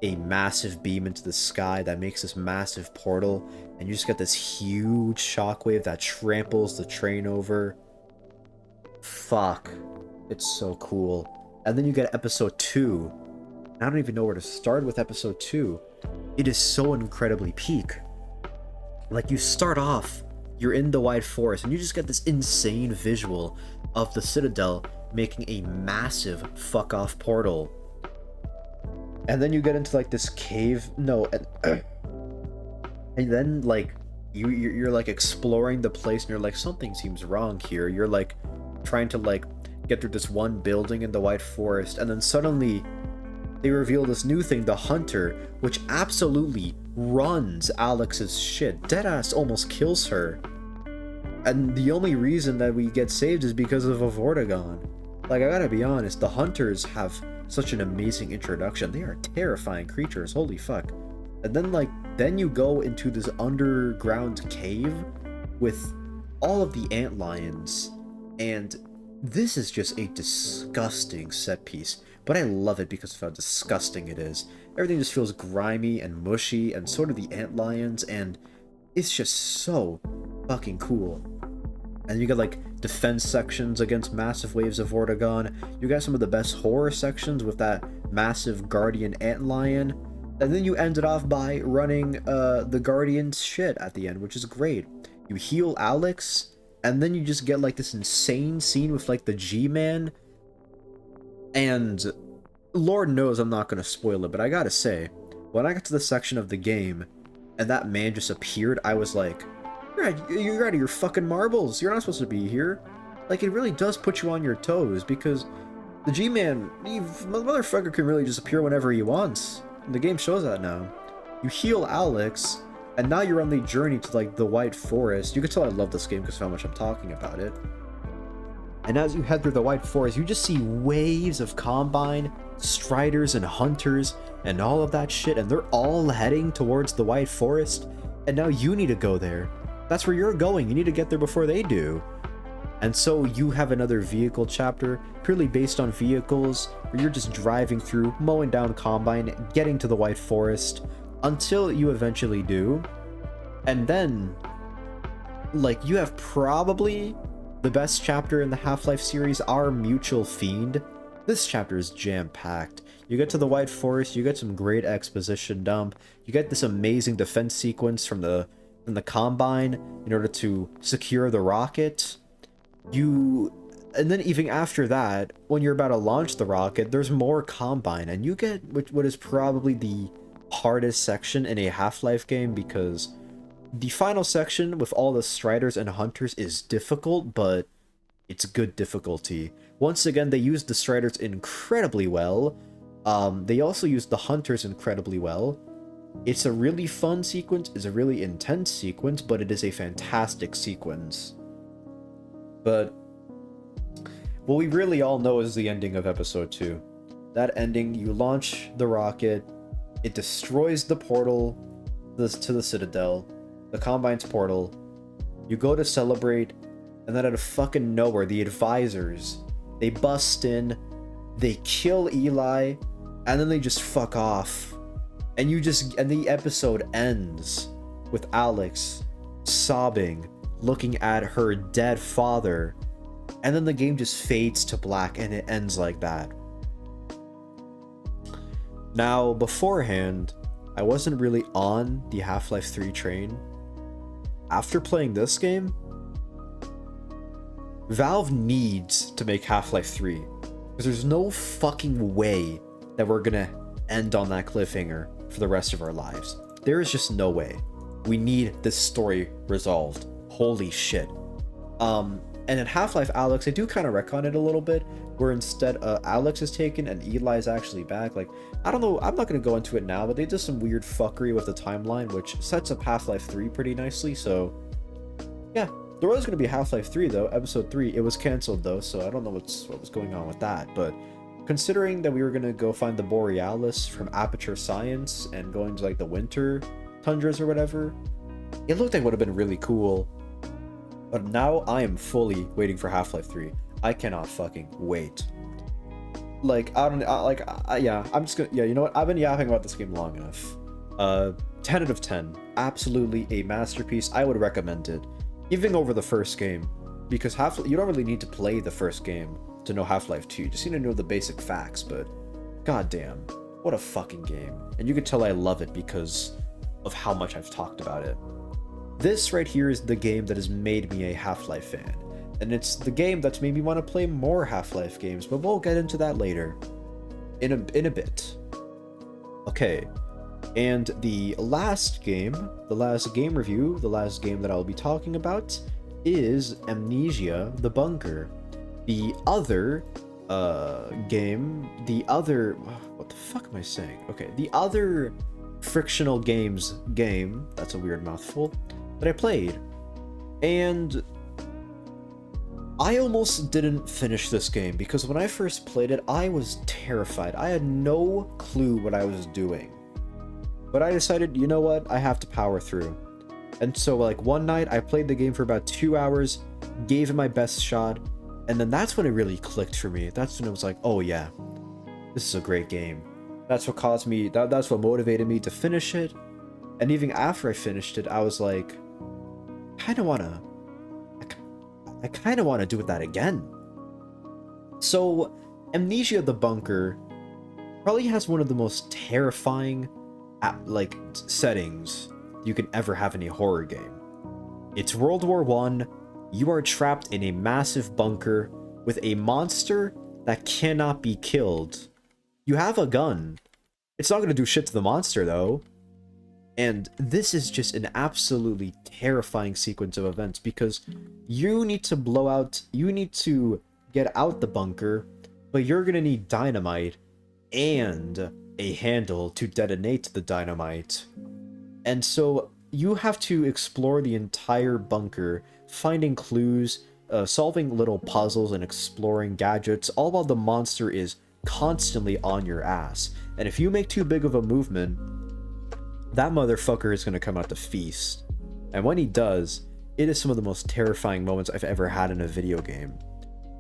a massive beam into the sky that makes this massive portal, and you just get this huge shockwave that tramples the train over. Fuck. It's so cool. And then you get episode 2. I don't even know where to start with episode 2. It is so incredibly peak. Like, you start off, you're in the White Forest, and you just get this insane visual of the Citadel making a massive fuck-off portal. And then you get into like this cave, and then like you're like exploring the place, and you're like, something seems wrong here. You're like trying to like get through this one building in the White Forest, and then suddenly they reveal this new thing, the Hunter, which absolutely runs Alex's shit. Deadass almost kills her, and the only reason that we get saved is because of a Vortigaunt. Like, I gotta be honest, the Hunters have such an amazing introduction. They are terrifying creatures, holy fuck. And then you go into this underground cave with all of the antlions, and this is just a disgusting set piece, but I love it because of how disgusting it is. Everything just feels grimy and mushy, and so do the antlions, and it's just so fucking cool. And you get like defense sections against massive waves of Vortigaunt. You got some of the best horror sections with that massive guardian antlion. And then you end it off by running the guardian's shit at the end, which is great. You heal Alex, and then you just get like this insane scene with like the G-Man. And Lord knows I'm not gonna spoil it, but I gotta say, when I got to the section of the game and that man just appeared, I was like, you're out of your fucking marbles. You're not supposed to be here. Like, it really does put you on your toes, because the G-Man, motherfucker can really just appear whenever he wants. The game shows that now. You heal Alex, and now you're on the journey to like the White Forest. You can tell I love this game because of how much I'm talking about it. And as you head through the White Forest, you just see waves of Combine, Striders, and Hunters, and all of that shit, and they're all heading towards the White Forest, and now you need to go there. That's where you're going. You need to get there before they do. And so you have another vehicle chapter, purely based on vehicles, where you're just driving through, mowing down Combine, getting to the White Forest, until you eventually do. And then, like, you have probably the best chapter in the Half-Life series, Our Mutual Fiend. This chapter is jam-packed. You get to the White Forest, you get some great exposition dump, you get this amazing defense sequence from the Combine in order to secure the rocket. And then even after that, when you're about to launch the rocket, there's more Combine, and you get what is probably the hardest section in a Half-Life game, because the final section with all the Striders and Hunters is difficult, but it's good difficulty. Once again, they used the Striders incredibly well. They also used the Hunters incredibly well. It's a really fun sequence, it's a really intense sequence, but it is a fantastic sequence. But what we really all know is the ending of episode 2. That ending, you launch the rocket, it destroys the portal to the Citadel, the Combine's portal, you go to celebrate, and then out of fucking nowhere, the advisors They bust in, they kill Eli, and then they just fuck off. And the episode ends with Alex sobbing, looking at her dead father, and then the game just fades to black and it ends like that. Now, beforehand, I wasn't really on the Half-Life 3 train. After playing this game, Valve needs to make Half-Life 3, because there's no fucking way that we're gonna end on that cliffhanger for the rest of our lives. There is just no way. We need this story resolved. Holy shit. And in Half-Life Alyx, I do kind of retcon it a little bit, where instead Alex is taken and Eli is actually back. Like, I don't know, I'm not going to go into it now, but they did some weird fuckery with the timeline, which sets up Half-Life 3 pretty nicely, so yeah. There was going to be Half-Life 3 though, episode 3. It was cancelled though, so I don't know what was going on with that, but considering that we were going to go find the Borealis from Aperture Science and going to like the winter tundras or whatever, it looked like it would have been really cool. But now I am fully waiting for Half-Life 3. I cannot fucking wait. Like, yeah, I'm just gonna, yeah, you know what? I've been yapping about this game long enough. 10 out of 10. Absolutely a masterpiece. I would recommend it. Even over the first game. Because you don't really need to play the first game to know Half-Life 2. You just need to know the basic facts, but goddamn, what a fucking game. And you can tell I love it because of how much I've talked about it. This right here is the game that has made me a Half-Life fan, and it's the game that's made me want to play more Half-Life games, but we'll get into that later, in a bit. Okay, and the last game review, the last game that I'll be talking about is Amnesia: The Bunker. The other game, what the fuck am I saying? Okay, the other Frictional Games game, that's a weird mouthful, that I played, and I almost didn't finish this game because when I first played it, I was terrified. I had no clue what I was doing, but I decided, you know what, I have to power through. And so like one night I played the game for about 2 hours, gave it my best shot, and then that's when it really clicked for me. That's when it was like, oh yeah, this is a great game. That's what caused me, that's what motivated me to finish it. And even after I finished it, I was like, I kind of want to do that again. So Amnesia: The Bunker probably has one of the most terrifying settings you can ever have in a horror game. It's World War I. You are trapped in a massive bunker with a monster that cannot be killed. You have a gun. It's not going to do shit to the monster though. And this is just an absolutely terrifying sequence of events because you need to get out the bunker, but you're gonna need dynamite and a handle to detonate the dynamite. And so you have to explore the entire bunker, finding clues, solving little puzzles and exploring gadgets, all while the monster is constantly on your ass. And if you make too big of a movement, that motherfucker is going to come out to feast. And when he does, it is some of the most terrifying moments I've ever had in a video game.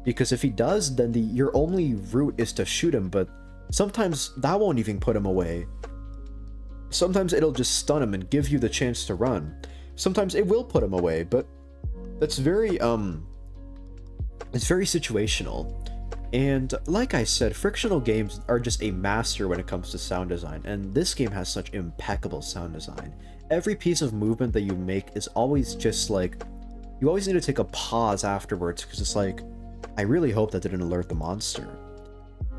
Because if he does, then your only route is to shoot him, but sometimes that won't even put him away. Sometimes it'll just stun him and give you the chance to run. Sometimes it will put him away, but that's very, it's very situational. And like I said, Frictional Games are just a master when it comes to sound design, and this game has such impeccable sound design. Every piece of movement that you make is always just like, you always need to take a pause afterwards, because it's like, I really hope that didn't alert the monster.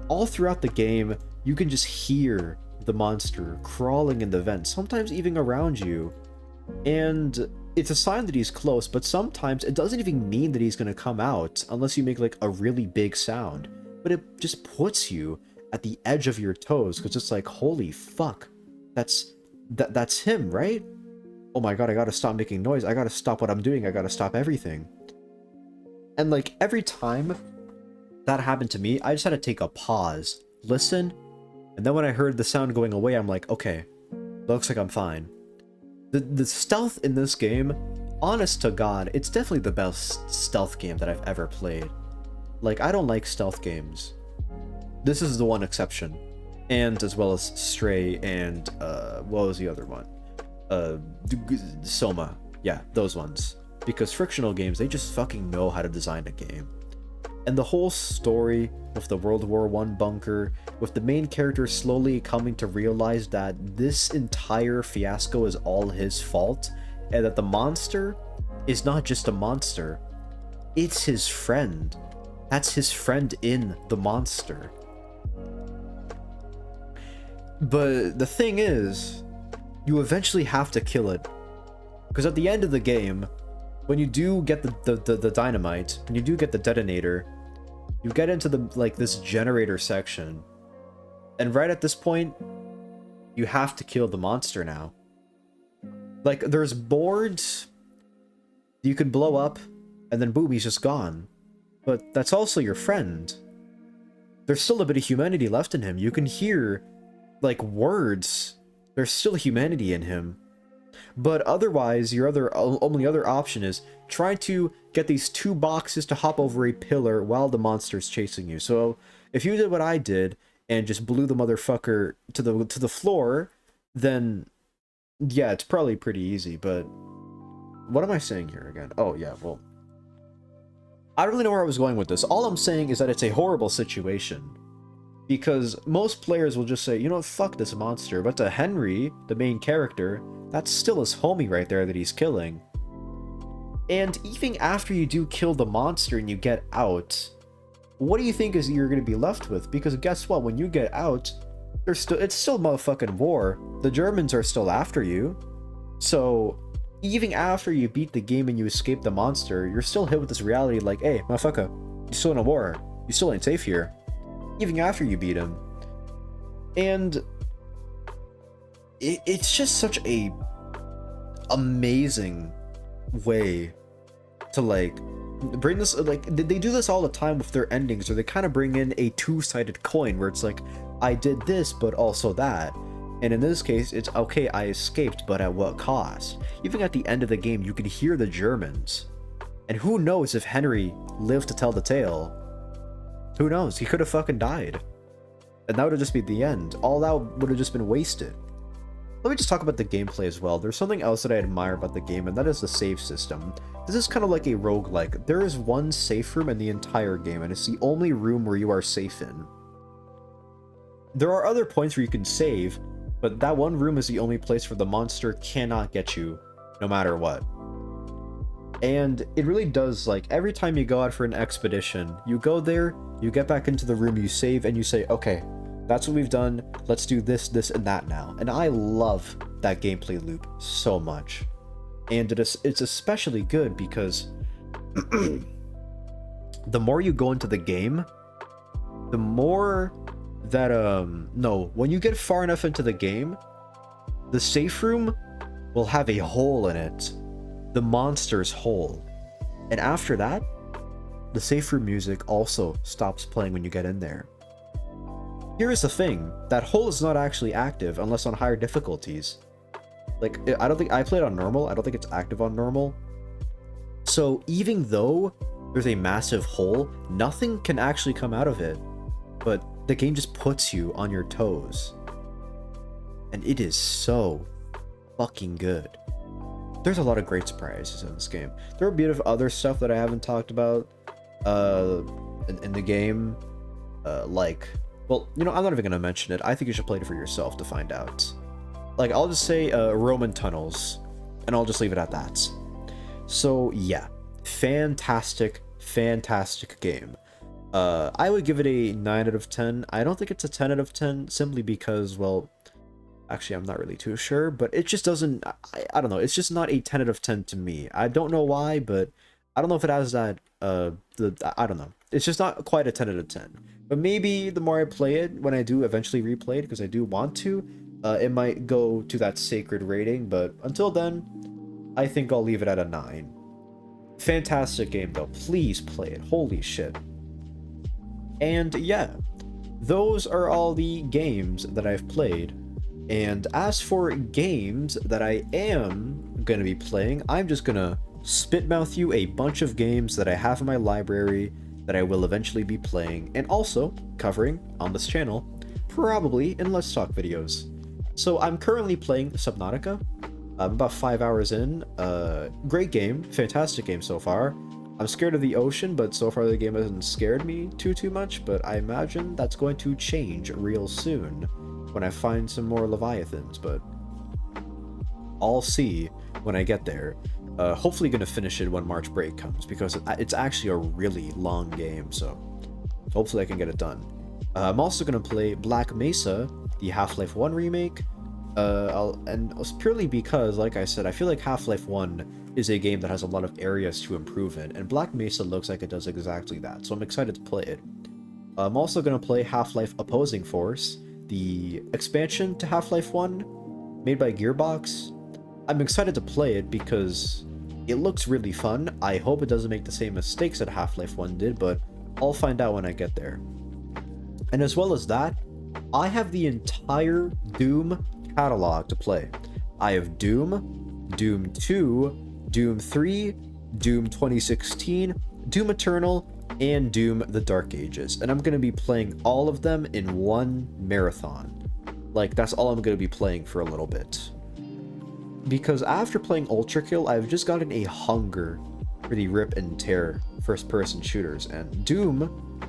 All throughout the game, you can just hear the monster crawling in the vents, sometimes even around you, and it's a sign that he's close, but sometimes it doesn't even mean that he's going to come out unless you make like a really big sound, but it just puts you at the edge of your toes because it's like, holy fuck, that's him, right? Oh my god, I gotta stop making noise, I gotta stop what I'm doing, I gotta stop everything. And like every time that happened to me, I just had to take a pause, listen, and then when I heard the sound going away, I'm like, okay, looks like I'm fine. The stealth in this game, honest to god, it's definitely the best stealth game that I've ever played. Like, I don't like stealth games. This is the one exception. And as well as Stray and, what was the other one? SOMA. Yeah, those ones. Because frictional games, they just fucking know how to design a game. And the whole story with the World War I bunker, with the main character slowly coming to realize that this entire fiasco is all his fault, and that the monster is not just a monster, it's his friend. That's his friend in the monster. But the thing is, you eventually have to kill it. Because at the end of the game, when you do get the dynamite, when you do get the detonator, you get into this generator section. And right at this point, you have to kill the monster now. Like, there's boards you can blow up, and then boom, he's just gone. But that's also your friend. There's still a bit of humanity left in him. You can hear, like, words. There's still humanity in him. But otherwise, your only other option is try to get these 2 boxes to hop over a pillar while the monster's chasing you. So if you did what I did and just blew the motherfucker to the floor, then yeah, it's probably pretty easy. But what am I saying here again? Oh yeah, well, I don't really know where I was going with this. All I'm saying is that it's a horrible situation. Because most players will just say, you know, fuck this monster. But to Henry, the main character, that's still his homie right there that he's killing. And even after you do kill the monster and you get out, what do you think is you're going to be left with? Because guess what? When you get out, it's still motherfucking war. The Germans are still after you. So even after you beat the game and you escape the monster, you're still hit with this reality like, hey, motherfucker, you're still in a war. You still ain't safe here. Even after you beat him. And it's just such a amazing way to, like, bring this, like, they do this all the time with their endings, or they kind of bring in a two-sided coin where it's like, I did this but also that. And in this case, it's okay, I escaped, but at what cost? Even at the end of the game, you can hear the Germans. And who knows if Henry lived to tell the tale. Who knows? He could have fucking died. And that would have just been the end. All that would have just been wasted. Let me just talk about the gameplay as well. There's something else that I admire about the game, and that is the save system. This is kind of like a roguelike. There is one safe room in the entire game, and it's the only room where you are safe in. There are other points where you can save, but that one room is the only place where the monster cannot get you, no matter what. And it really does, like, every time you go out for an expedition, you go there, you get back into the room, you save, and you say, okay, that's what we've done, let's do this, this, and that now. And I love that gameplay loop so much. And it's especially good because the more you go into the game, the more that, when you get far enough into the game, the safe room will have a hole in it. The monster's hole. And after that, the safe room music also stops playing when you get in there. Here is the thing, that hole is not actually active unless on higher difficulties. Like, I don't think I played on normal, I don't think it's active on normal. So even though there's a massive hole, nothing can actually come out of it. But the game just puts you on your toes. And it is so fucking good. There's a lot of great surprises in this game. There are a bit of other stuff that I haven't talked about in the game. Like, well, you know, I'm not even going to mention it. I think you should play it for yourself to find out. Like, I'll just say Roman tunnels, and I'll just leave it at that. So, yeah. Fantastic, fantastic game. I would give it a 9 out of 10. I don't think it's a 10 out of 10, simply because, well, actually, I'm not really too sure, but it just doesn't, I don't know, it's just not a 10 out of 10 to me. I don't know why, but I don't know if it has that, I don't know. It's just not quite a 10 out of 10. But maybe the more I play it, when I do eventually replay it, because I do want to, it might go to that sacred rating, but until then, I think I'll leave it at a 9. Fantastic game, though. Please play it. Holy shit. And yeah, those are all the games that I've played. And as for games that I am going to be playing, I'm just going to spitmouth you a bunch of games that I have in my library that I will eventually be playing and also covering on this channel, probably in Let's Talk videos. So I'm currently playing Subnautica. I'm about 5 hours in. Great game, fantastic game so far. I'm scared of the ocean, but so far the game hasn't scared me too much, but I imagine that's going to change real soon when I find some more Leviathans, but I'll see when I get there. Hopefully gonna finish it when March break comes, because it's actually a really long game, so hopefully I can get it done. I'm also gonna play Black Mesa, the Half-Life 1 remake, and purely because, like I said, I feel like Half-Life 1 is a game that has a lot of areas to improve in, and Black Mesa looks like it does exactly that, so I'm excited to play it. I'm also going to play Half-Life Opposing Force, the expansion to Half-Life 1, made by Gearbox. I'm excited to play it because it looks really fun. I hope it doesn't make the same mistakes that Half-Life 1 did, but I'll find out when I get there. And as well as that, I have the entire Doom catalog to play. I have Doom, Doom 2, Doom 3, Doom 2016, Doom Eternal, and Doom The Dark Ages. And I'm going to be playing all of them in one marathon. Like, that's all I'm going to be playing for a little bit. Because after playing Ultra Kill, I've just gotten a hunger for the rip and tear first-person shooters, and Doom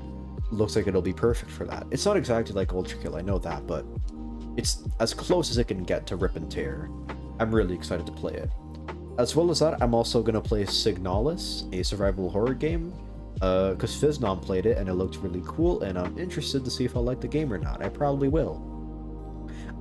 looks like it'll be perfect for that. It's not exactly like Ultra Kill, I know that, but it's as close as it can get to rip and tear. I'm really excited to play it. As well as that, I'm also going to play Signalis, a survival horror game, because Fiznom played it and it looked really cool, and I'm interested to see if I like the game or not. I probably will.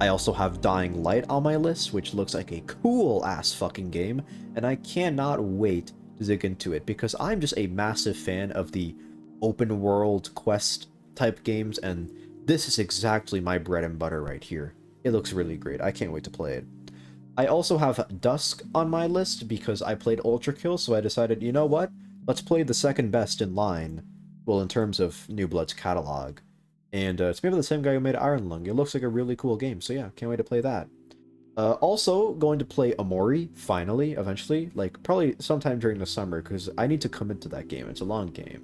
I also have Dying Light on my list, which looks like a cool-ass fucking game, and I cannot wait to dig into it, because I'm just a massive fan of the open-world quest-type games, and this is exactly my bread and butter right here. It looks really great. I can't wait to play it. I also have Dusk on my list because I played Ultra Kill, so I decided, you know what? Let's play the second best in line, well, in terms of New Blood's catalog. And it's maybe the same guy who made Iron Lung. It looks like a really cool game, so yeah, can't wait to play that. Also, going to play Amori, finally, eventually, like, probably sometime during the summer, because I need to commit to that game. It's a long game.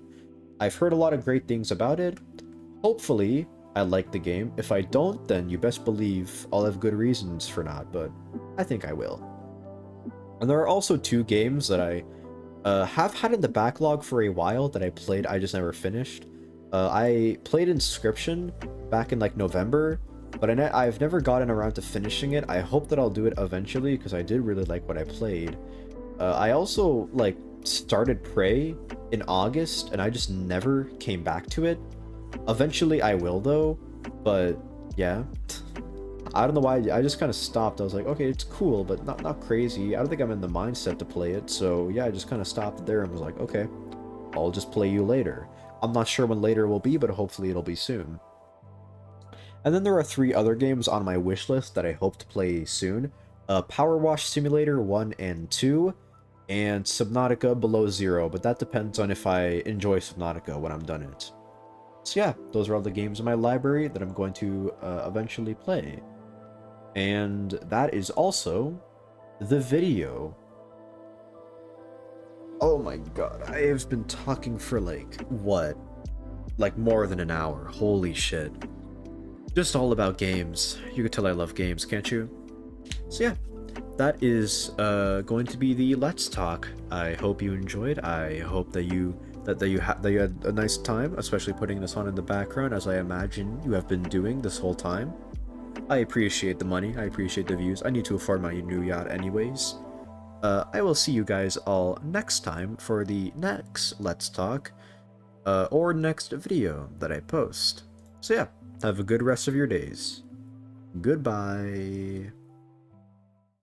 I've heard a lot of great things about it. Hopefully, I like the game. If I don't, then you best believe I'll have good reasons for not, but I think I will. And there are also two games that I have had in the backlog for a while that I played, I just never finished. I played Inscription back in like November, but I've never gotten around to finishing it. I hope that I'll do it eventually because I did really like what I played. I also like started Prey in August and I just never came back to it. Eventually I will though, but yeah. I don't know why, I just kind of stopped. I was like, okay, it's cool, but not crazy. I don't think I'm in the mindset to play it, so yeah, I just kind of stopped there and was like, okay, I'll just play you later. I'm not sure when later will be, but hopefully it'll be soon. And then there are 3 other games on my wish list that I hope to play soon. Power Wash Simulator 1 and 2, and Subnautica Below Zero, but that depends on if I enjoy Subnautica when I'm done it. So yeah, those are all the games in my library that I'm going to eventually play. And that is also the video. Oh my god, I have been talking for like, what? Like more than an hour. Holy shit. Just all about games. You can tell I love games, can't you? So yeah, that is going to be the Let's Talk. I hope you enjoyed. I hope that you had a nice time, especially putting this on in the background, as I imagine you have been doing this whole time. I appreciate the money. I appreciate the views. I need to afford my new yacht anyways. I will see you guys all next time for the next Let's Talk, or next video that I post. So yeah, have a good rest of your days. Goodbye.